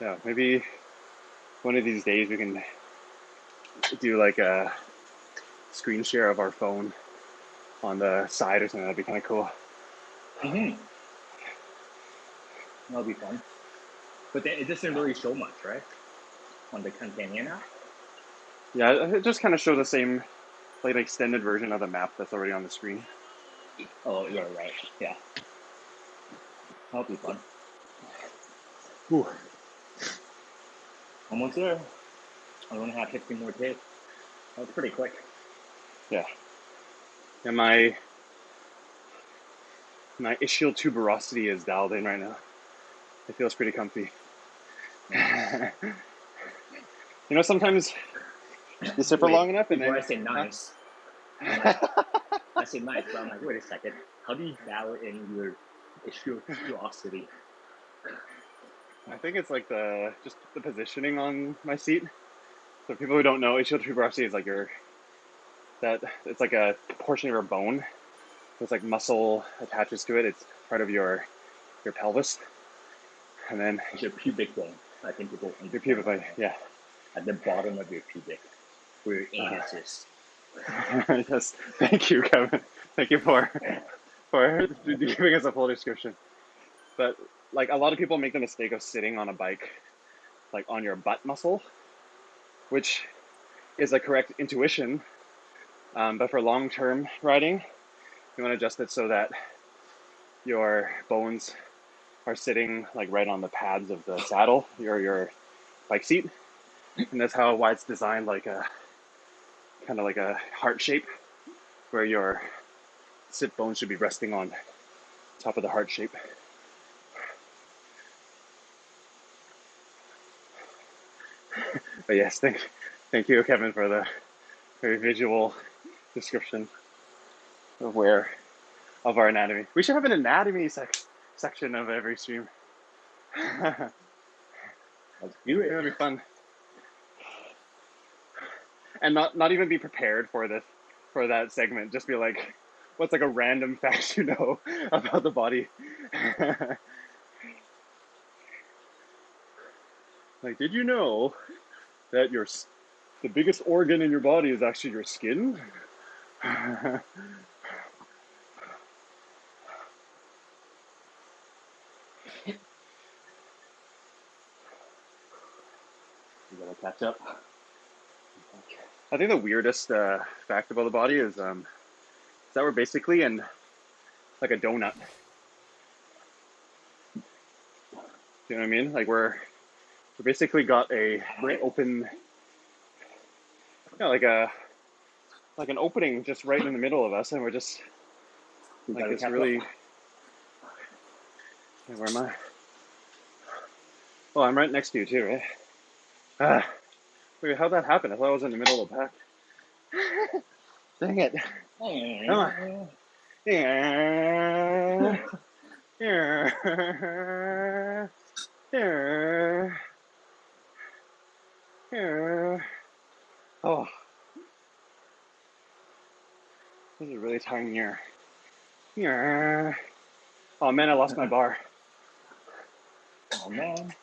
Yeah, maybe one of these days we can do like a screen share of our phone on the side or something. That'd be kind of cool. Mm-hmm. That'll be fun. But then it doesn't really show much, right? On the companion app? Yeah, it just kind of shows the same, like an extended version of the map that's already on the screen. Oh, you're right. Yeah. That'll be fun. Ooh. Almost there. I only have 15 more days. That was pretty quick. Yeah. And my ischial tuberosity is dialed in right now. It feels pretty comfy. You know, sometimes you sit for long enough and before then... I say nice. I say nice, but I'm like, wait a second. How do you dial in your ischiosity? I think it's like just the positioning on my seat. So people who don't know, ischial tuberosity is like it's like a portion of your bone. It's like muscle attaches to it. It's part of your pelvis. And then it's your pubic bone. I think people your pubic bone, yeah. At the bottom of your pubic, where your anus is. Yes, thank you, Kevin. Thank you for giving us a full description. But like a lot of people make the mistake of sitting on a bike, like on your butt muscle, which is a correct intuition. But for long-term riding, you want to adjust it so that your bones are sitting like right on the pads of the saddle, your bike seat, and that's why it's designed like a kind of like a heart shape, where your sit bones should be resting on top of the heart shape. But yes, thank you, Kevin, for the very visual description of our anatomy. We should have an anatomy section of every stream. Let's do it. It'll be fun. And not even be prepared for that segment. Just be like, what's like a random fact you know about the body? Like, did you know that the biggest organ in your body is actually your skin? You gotta catch up. I think the weirdest fact about the body is that we're basically in like a donut. Do you know what I mean? Like we're basically got a very open, like an opening just right in the middle of us, and we're just like it's really. Where am I? Oh, I'm right next to you too, right? Wait, how'd that happen? I thought I was in the middle of the pack. Dang it! Come on. Yeah. Yeah. Yeah. Yeah. Oh, this is really tiring here. Yeah. Oh man, I lost my bar. Oh man.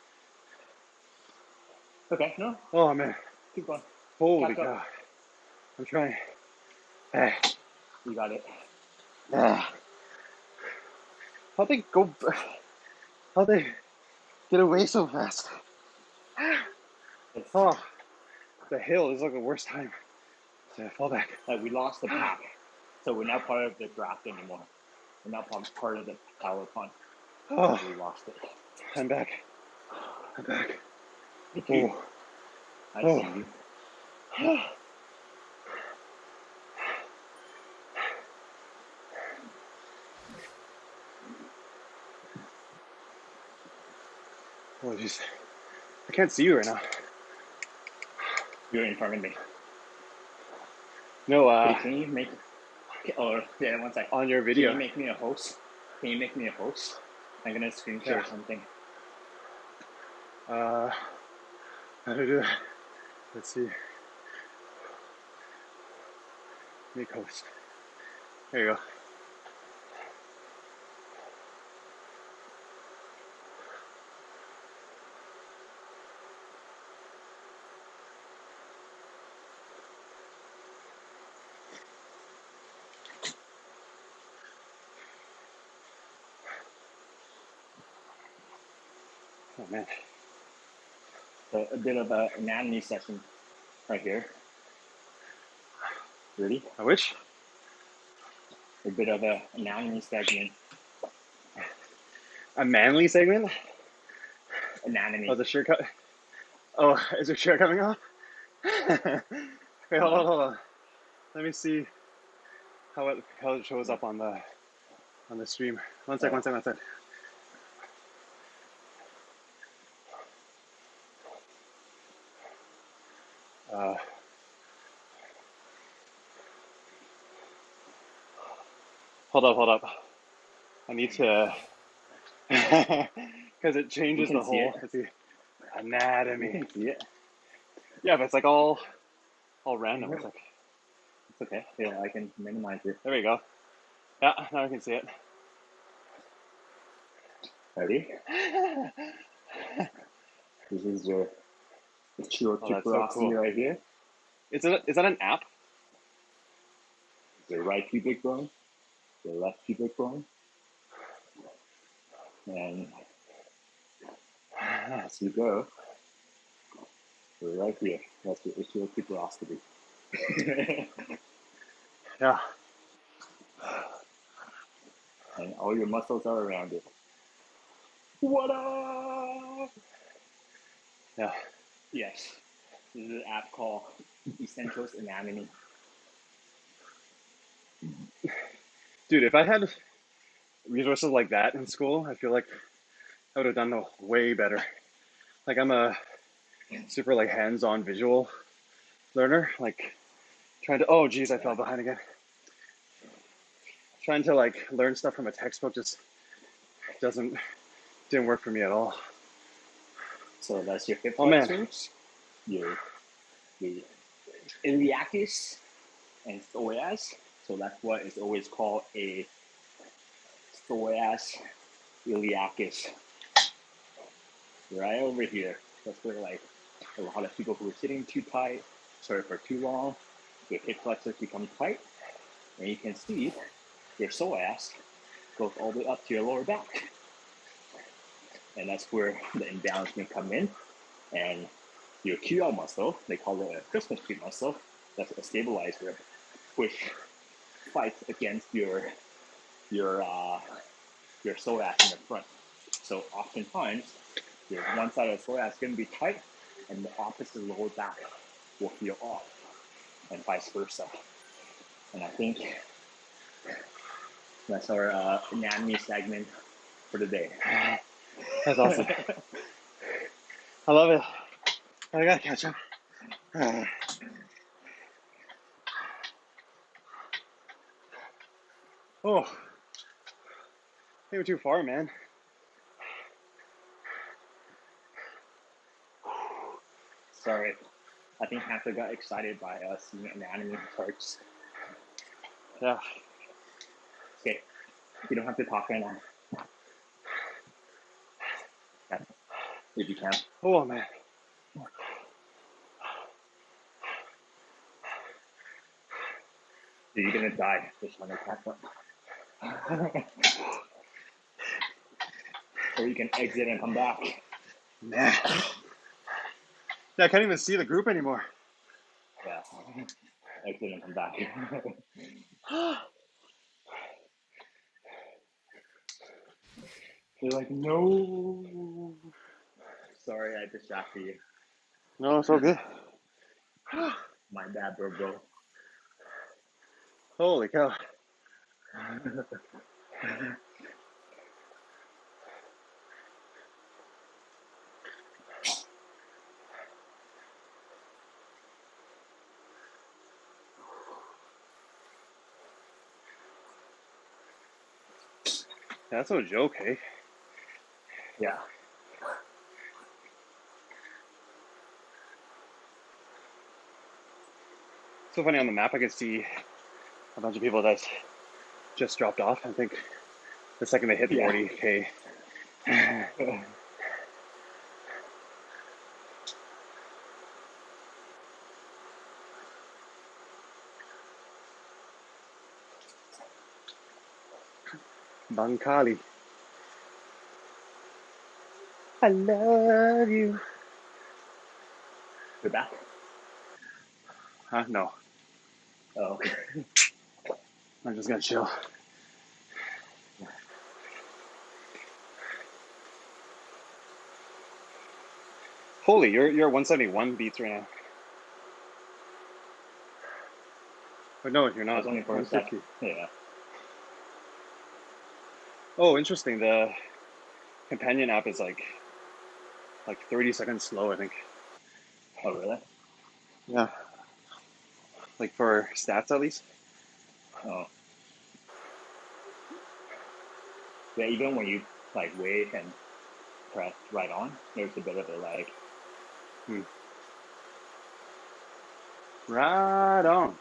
Okay, no. Oh man. Keep going. Holy cow. I'm trying. You got it. Ah. How'd they go? How'd they get away so fast? It's, Oh, the hill is like the worst time to fall back. we lost the pack, so we're not part of the draft anymore. We're not part of the power punt. Oh, We lost it. I'm back. I'm back. Thank you. Oh. I Oh. see you. Oh, jeez. I can't see you right now. You're in front of me. No, Hey, can you make? Or yeah, one sec. on your video. Can you make me a host? Can you make me a host? I'm gonna screen share something. How do I do that? Let's see. Make host. There you go. Oh man. So a bit of an anatomy session right here. Ready? A which? A bit of an anatomy segment. A manly segment? Anatomy. Oh, the shirt cut. Oh, is your shirt coming off? Wait, hold on. Let me see how it shows up on the stream. One sec. Hold up. I need to, because it changes the whole. Let's see, anatomy. You can see it. Yeah, but it's like all random. It's like, It's okay. Yeah, I can minimize it. there we go. Yeah, now I can see it. Ready? This is your That's so cool. right here. Is that an app? The right pubic bone, the left pubic bone, and as you go, we're right here. That's your ischial cuprosity. Yeah. And all your muscles are around it. What up? Yeah. Yes. This is an app called Essentials Anatomy. Dude, if I had resources like that in school, I feel like I would have done way better. Like I'm a super like hands-on visual learner. Like trying to, oh geez, I fell behind again. Trying to like learn stuff from a textbook just didn't work for me at all. So that's your hip Oh man. flexors, your iliacus and psoas. So that's what is always called a psoas iliacus. Right over here. That's where like a lot of people who are sitting too tight, sorry for too long, your hip flexors become tight, and you can see your psoas goes all the way up to your lower back. And that's where the imbalance may come in. And your QL muscle, they call it a Christmas tree muscle, that's a stabilizer, which fights against your psoas in the front. So oftentimes, your one side of the psoas is going to be tight, and the opposite lower back will feel off, and vice versa. And I think that's our anatomy segment for today. That's awesome. I love it. I gotta catch up. Oh, they were too far, man. Sorry, I think Hannah got excited by us seeing anatomy charts. Yeah. Okay, you don't have to talk right now. Okay. If you can. Oh man. You're gonna die just trying to catch up. or you can exit and come back. Nah. Yeah, I can't even see the group anymore. Yeah, exit and come back. They're like, no. Sorry, I distracted you. No, it's all good. My bad, bro. Holy cow. That's no joke, hey? Yeah. So funny, on the map I could see a bunch of people that just dropped off. I think the second they hit 40K. Bankali. I love you. You're back? Huh? No. Oh, okay. I'm just gonna chill. Holy, you're 171 beats right now. But no, you're not. That's only for a second. Yeah. Oh, interesting. The companion app is like 30 seconds slow, I think. Oh, really? Yeah. Like for stats at least. Oh. Yeah, even when you like wait and press right on, there's a bit of a lag. Right on.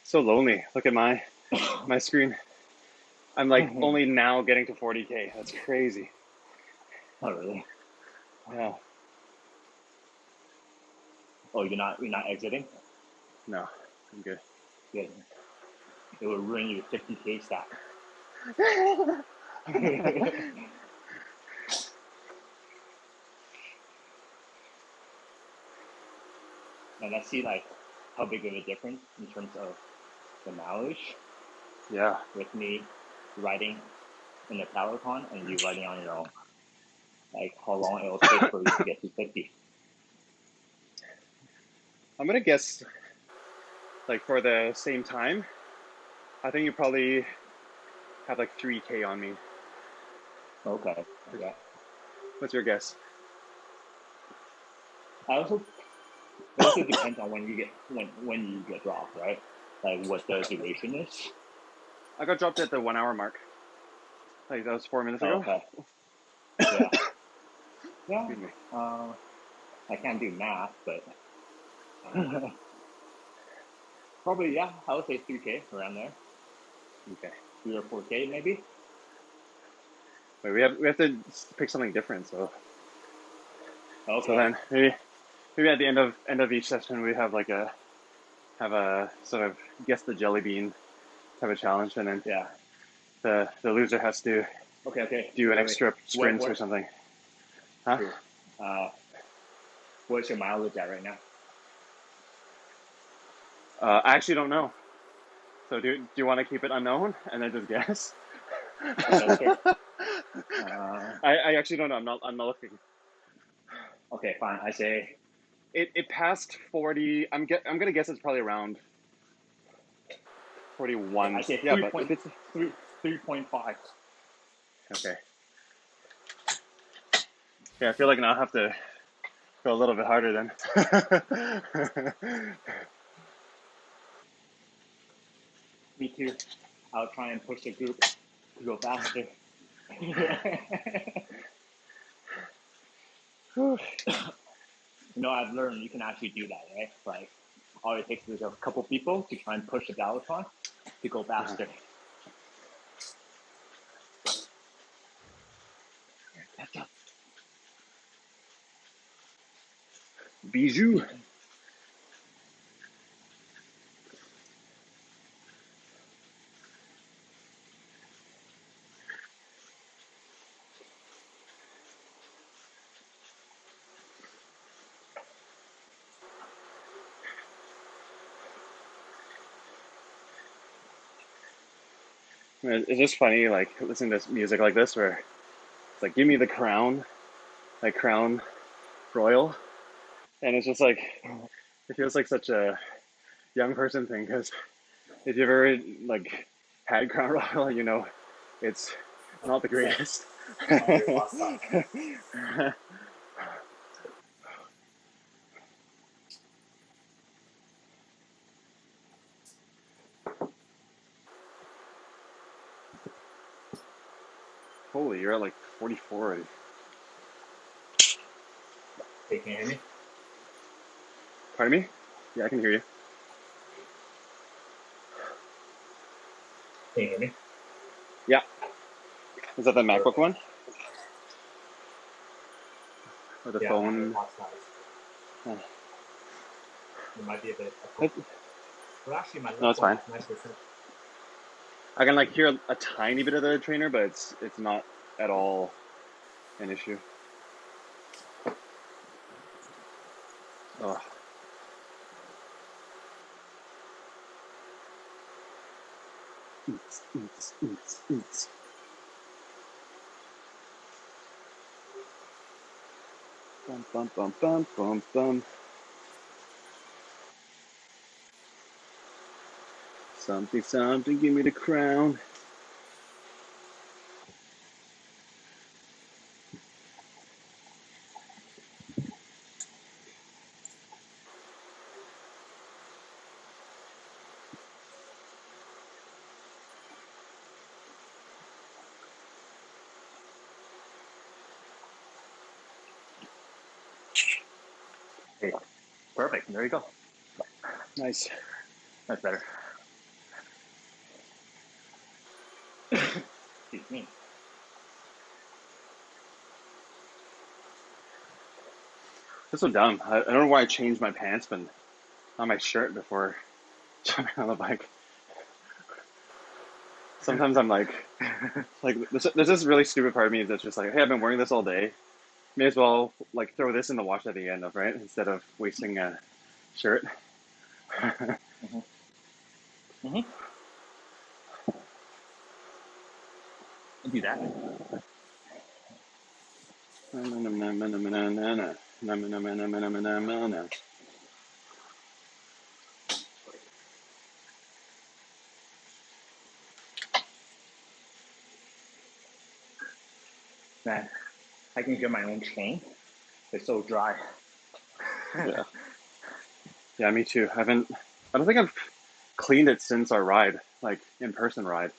So lonely. Look at my screen. I'm like only now getting to 40K. That's crazy. Oh, really? Yeah. Oh, you're not exiting? No, I'm good. Good. It will ruin your 50K stack. And I see like how big of a difference in terms of the mileage Yeah. with me riding in the peloton and you riding on your own. Like how long it will take for you to get to 50. I'm gonna guess like for the same time, I think you probably have like 3K on me. Okay. Yeah. What's your guess? It also depends on when you get dropped, right? Like what the duration is. I got dropped at the 1 hour mark. Like that was 4 minutes Oh, ago. okay. Yeah. Yeah. Excuse me. I can't do math, but probably yeah. I would say 3K around there, Okay. 3 or 4K maybe. Wait, we have to pick something different. So Okay. then maybe at the end of each session we have like a sort of guess the jelly bean type of challenge, and then Yeah. the loser has to Okay. do an Wait. extra sprint or What? something. Huh? True. What's your mileage at right now? I actually don't know. So do you want to keep it unknown and then just guess? Okay, sure. I actually don't know. I'm not looking. Okay, fine. I say It passed 40. I'm gonna guess it's probably around 41. I say Yeah, but if it's 3.5. okay. Yeah, I feel like now I have to go a little bit harder then. Me too. I'll try and push the group to go faster. I've learned you can actually do that, right? Like, all it takes is a couple people to try and push the peloton to go faster. Catch up. Bijou. It's just funny, like listening to music like this, where it's like, give me the crown, like crown royal, and it's just like it feels like such a young person thing because if you've ever like had crown royal, you know it's not the It's greatest. not very well stuff. Holy, you're at like 44 already. Hey, can you hear me? Pardon me? Yeah, I can hear you. Can you hear me? Yeah. Is that the MacBook one? Or the Yeah, my phone? AirPods nice. Oh. It might be a bit echo. But actually, my No, left it's one fine. is nice percent. I can like hear a tiny bit of the trainer, but it's not at all an issue. Oh. Eats. Bum, bum, bum, bum, bum, bum. Something, give me the crown. Okay, perfect. There you go. Nice. That's better. Excuse me. That's so dumb. I don't know why I changed my pants, but not my shirt before jumping on the bike. Sometimes I'm like there's this really stupid part of me that's just like, hey, I've been wearing this all day. May as well like throw this in the wash at the end of right instead of wasting a shirt. Mm-hmm. Mm-hmm. Do that. Man, I can hear my own chain. It's so dry. Yeah, yeah, me too. I don't think I've cleaned it since our ride, like in person ride.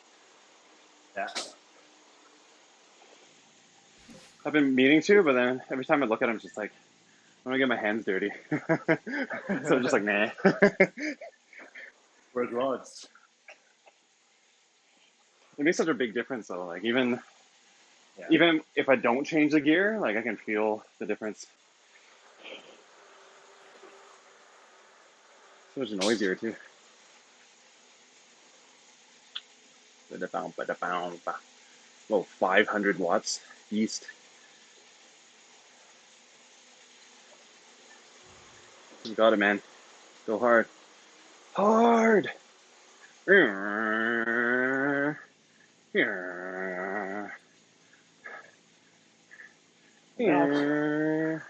Yeah. I've been meaning to, but then every time I look at it, I'm just like, I'm gonna get my hands dirty. So I'm just like, nah. Where's Rods? It makes such a big difference though. Like Yeah. even if I don't change the gear, like I can feel the difference. So much noisier too. Whoa, 500 watts east. You got it, man. Go hard. Hard! Enough.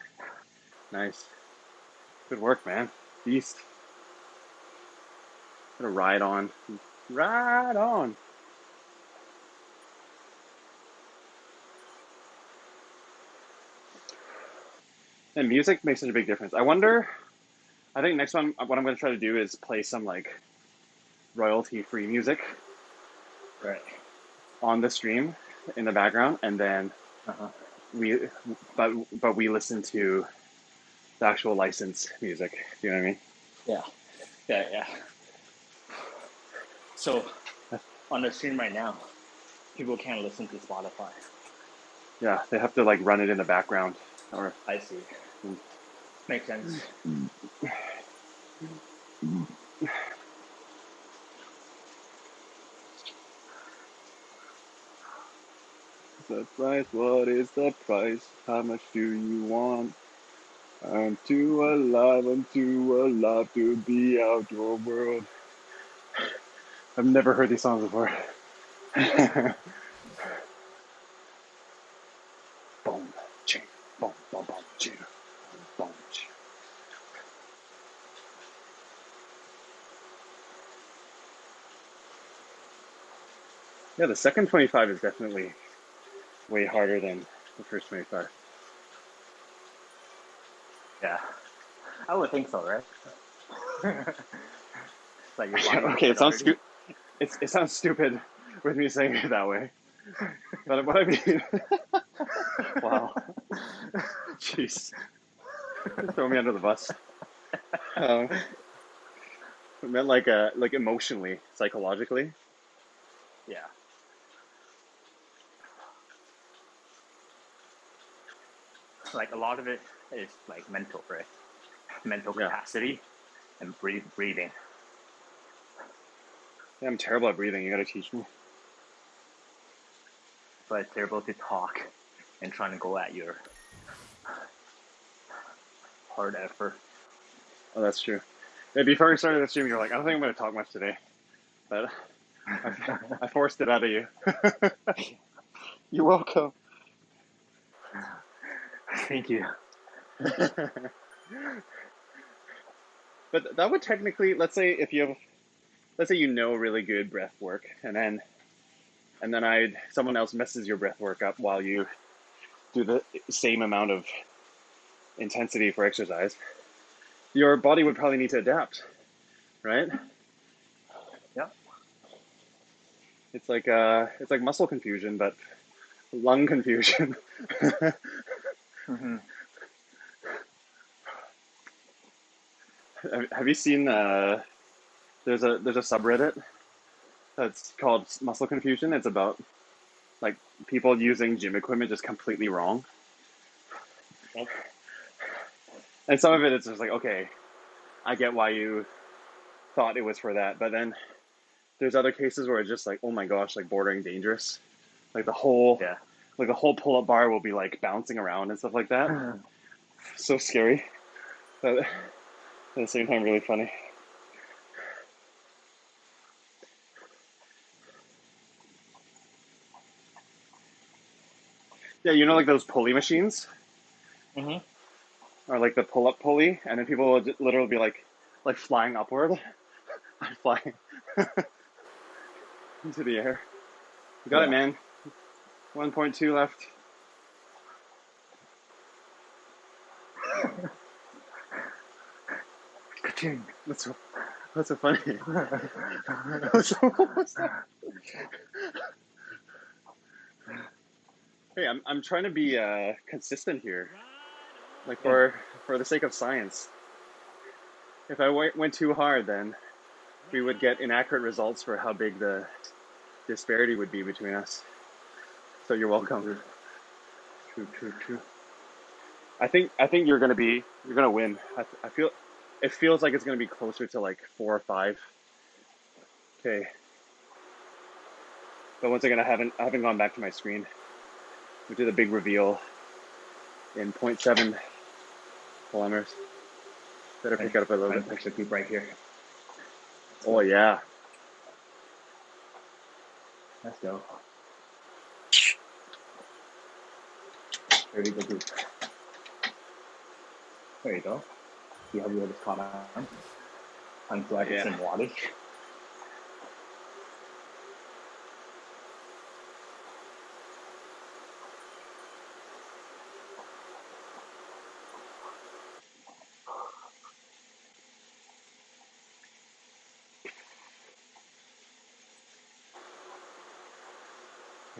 Nice. Good work, man. Beast. Gonna ride on. Ride on. And music makes such a big difference. I think next one, what I'm gonna try to do is play some like royalty free music Right. on the stream in the background, and then Uh-huh. we, but we listen to the actual licensed music. Do you know what I mean? Yeah. Yeah. So on the stream right now, people can't listen to Spotify. Yeah, they have to like run it in the background, or I see. Makes sense. the price. What is the price? How much do you want? I'm too alive to be out your world. I've never heard these songs before. Boom, ching, boom, boom, boom, ching, boom, ching. Yeah, the second 25 is definitely way harder than the first 25. Yeah, I would think so, right? Like your body knows Okay, it already. it sounds stupid with me saying it that way, but what I mean, wow, jeez, throw me under the bus. Um, it meant like emotionally, psychologically. Yeah, like a lot of it is like mental, right? Mental Yeah. capacity and breathing. Yeah, I'm terrible at breathing. You gotta teach me. But they're able to talk and trying to go at your hard effort. Oh, that's true. Yeah, before we started the stream, you're like, I don't think I'm gonna talk much today, but I forced it out of you. You're welcome. Thank you. But that would technically, let's say you know really good breath work, and then someone else messes your breath work up while you do the same amount of intensity for exercise. Your body would probably need to adapt, right? Yeah. It's like muscle confusion, but lung confusion. Mm-hmm. Have you seen? There's a subreddit that's called muscle confusion. It's about like people using gym equipment just completely wrong, Yep. and some of it it's just like, okay, I get why you thought it was for that, but then there's other cases where it's just like, oh my gosh, like bordering dangerous. Like the whole Yeah. like the whole pull-up bar will be like bouncing around and stuff like that. So scary, but at the same time really funny. Yeah, you know, like those pulley machines, Mm-hmm. or like the pull-up pulley, and then people will literally be like flying upward, like flying into the air. You got it, Yeah. man. 1.2 left. Ka-ching. That's so funny. What's that? Hey, I'm trying to be consistent here, like Yeah. for the sake of science. If I went too hard, then we would get inaccurate results for how big the disparity would be between us. So you're welcome. True. I think you're gonna win. I feel it feels like it's gonna be closer to like 4 or 5. Okay, but once again, I haven't gone back to my screen. We did a big reveal in zero point 0.7 kilometers. Better pick it up a little bit. Extra keep right here. Oh yeah. Let's go. Very good. There you go. See how you just caught on? I'm glad it's in water.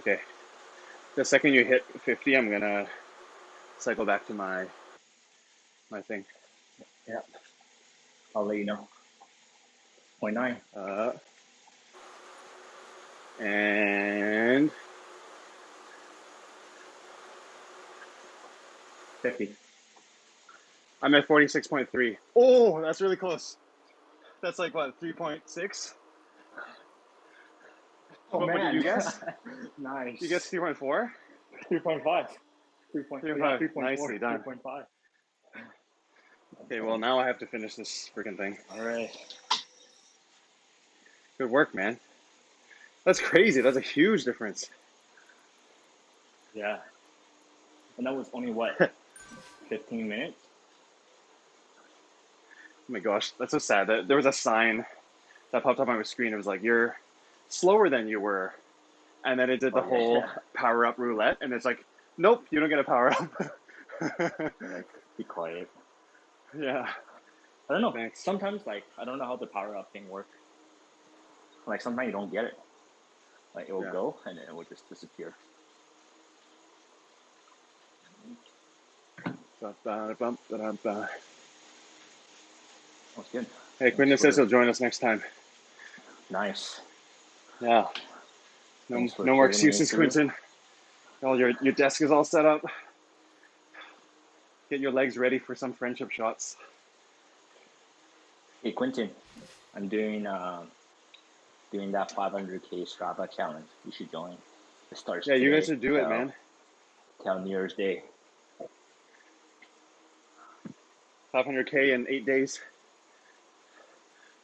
Okay. The second you hit 50, I'm gonna cycle back to my thing. Yeah. I'll let you know. 0.9. And 50. I'm at 46.3. Oh, that's really close. That's like what, 3.6? Oh What did man. you guess? Nice. You guessed 3.4? 3.5. 3.5. 3.4. Nicely done. 3.5. Okay, well now I have to finish this freaking thing. All right. Good work, man. That's crazy. That's a huge difference. Yeah, and that was only what, Oh 15 minutes. my gosh, that's so sad. There was a sign that popped up on my screen. It was like, "You're slower than you were," and then it did the Oh yeah, whole yeah. power up roulette, and it's like, "Nope, you don't get a power up." And like, be quiet. Yeah, I don't know. thanks. Sometimes like I don't know how the power up thing works. Like sometimes you don't get it. Like it will Yeah. go and then it will just disappear. Ba-ba-da-bum-ba-da-ba. That's good. Hey, Thanks Quinton says for he'll join us next time. nice. Yeah. No, Thanks for no more carrying me excuses, through. Quinton. All your desk is all set up. Get your legs ready for some friendship shots. Hey Quentin, I'm doing that 500K Strava challenge. You should join. It starts Yeah, you guys today should do it, till man. New Year's Day. 500K in 8 days.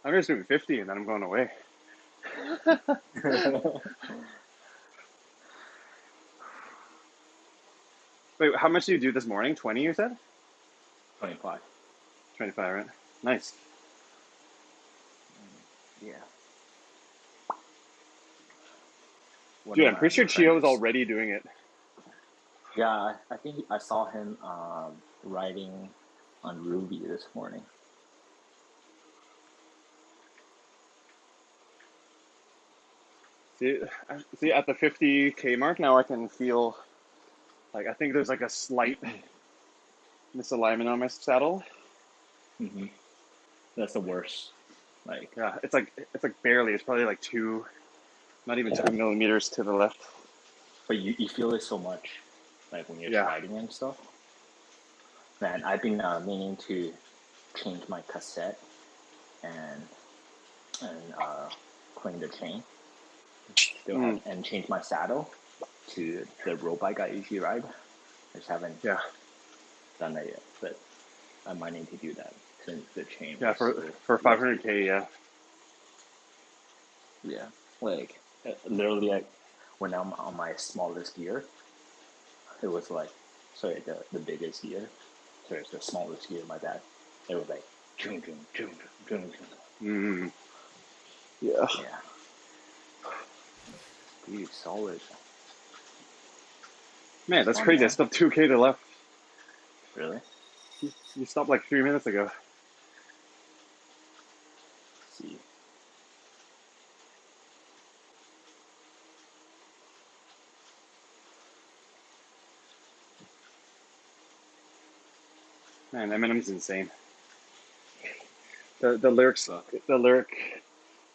I'm just doing 50 and then I'm going away. Wait, how much do you do this morning? 20, you said? 25. 25, right? Nice. Yeah. One Dude, of I'm my pretty sure other Chio's friends. already doing it. Yeah, I think I saw him riding on Ruby this morning. See, at the 50K mark now I can feel like I think there's like a slight misalignment on my saddle. Mm-hmm. That's the worst. Like, Yeah, it's like barely. It's probably like two, not even 2 millimeters to the left. but you feel it so much, like when you're Yeah, striding and stuff. Man, I've been meaning to change my cassette and clean the chain. Still mm, have and change my saddle to the road bike I usually ride. I just haven't yeah, done that yet, but I might need to do that since the chain yeah. was For so for rusty. 500K, yeah. Yeah, like literally, like when I'm on my smallest gear, it was like sorry the biggest gear, sorry it's the smallest gear. My bad. It was like ching ching ching ching ching. Mm, yeah. Yeah, dude, solid. Man, It's that's fun, crazy. I man. still have 2K to left. Really? You stopped like 3 minutes ago. Let's see. Man, Eminem's insane. The lyrics, So, the lyric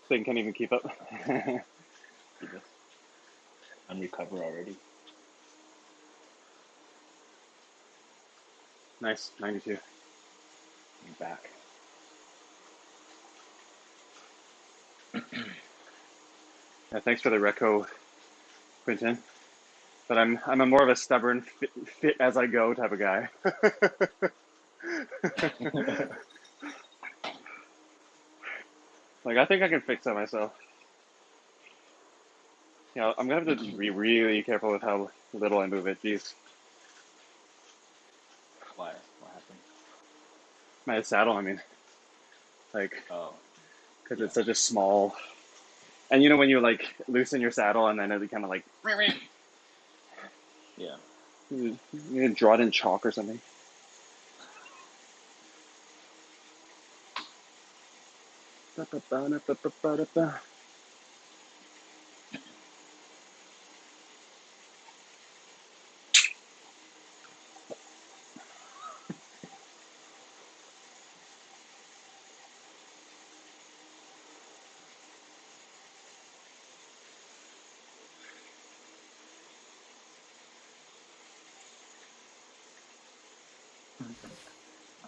thing can't even keep up. see this. Unrecover already. Nice, 92. I'm back. Yeah, thanks for the reco, Quinton. But I'm a more of a stubborn fit as I go type of guy. Like I think I can fix that myself. Yeah, I'm gonna have to be really careful with how little I move it. Jeez, Why? What happened? my saddle. I mean, like, Oh, because yeah, it's such a small. And when you like loosen your saddle and then it kind of like yeah. you draw it in chalk or something.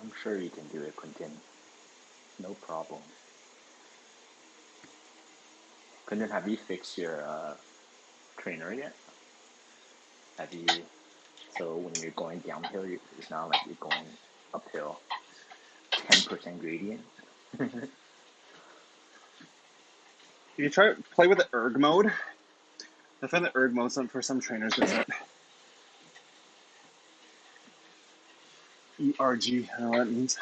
I'm sure you can do it, Quentin. No problem. Quentin, have you fixed your trainer yet? Have you? So when you're going downhill, it's not like you're going uphill. 10% gradient. You try play with the erg mode. I find the erg mode for some trainers is that ERG. I don't know what that means.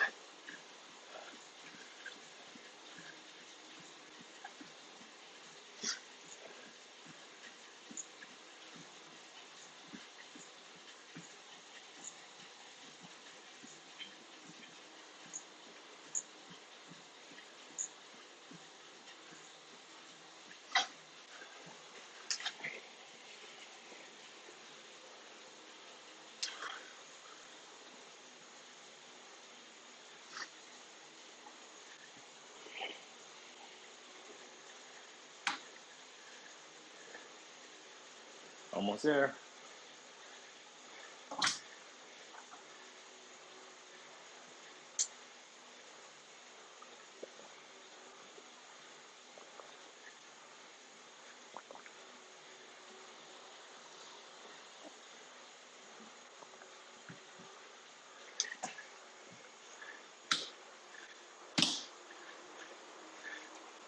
Almost there.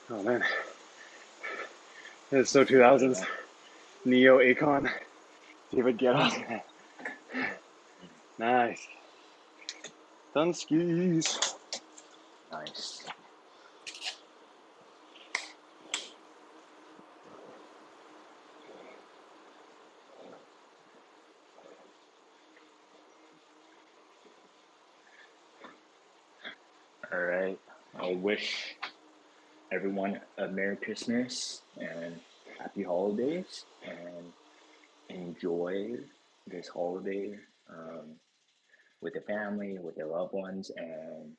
Oh man, it's so 2000s. Neo Akon, David Guetta. Nice. Done skis. Nice. All right. I wish everyone a Merry Christmas and Happy Holidays, and enjoy this holiday with your family, with your loved ones, and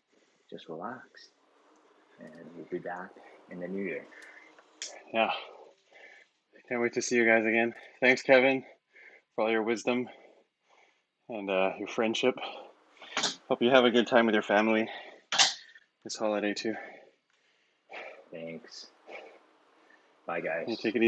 just relax. And we'll be back in the new year. Yeah. Can't wait to see you guys again. Thanks, Kevin, for all your wisdom and your friendship. Hope you have a good time with your family this holiday too. Thanks. Bye, guys. You take it easy.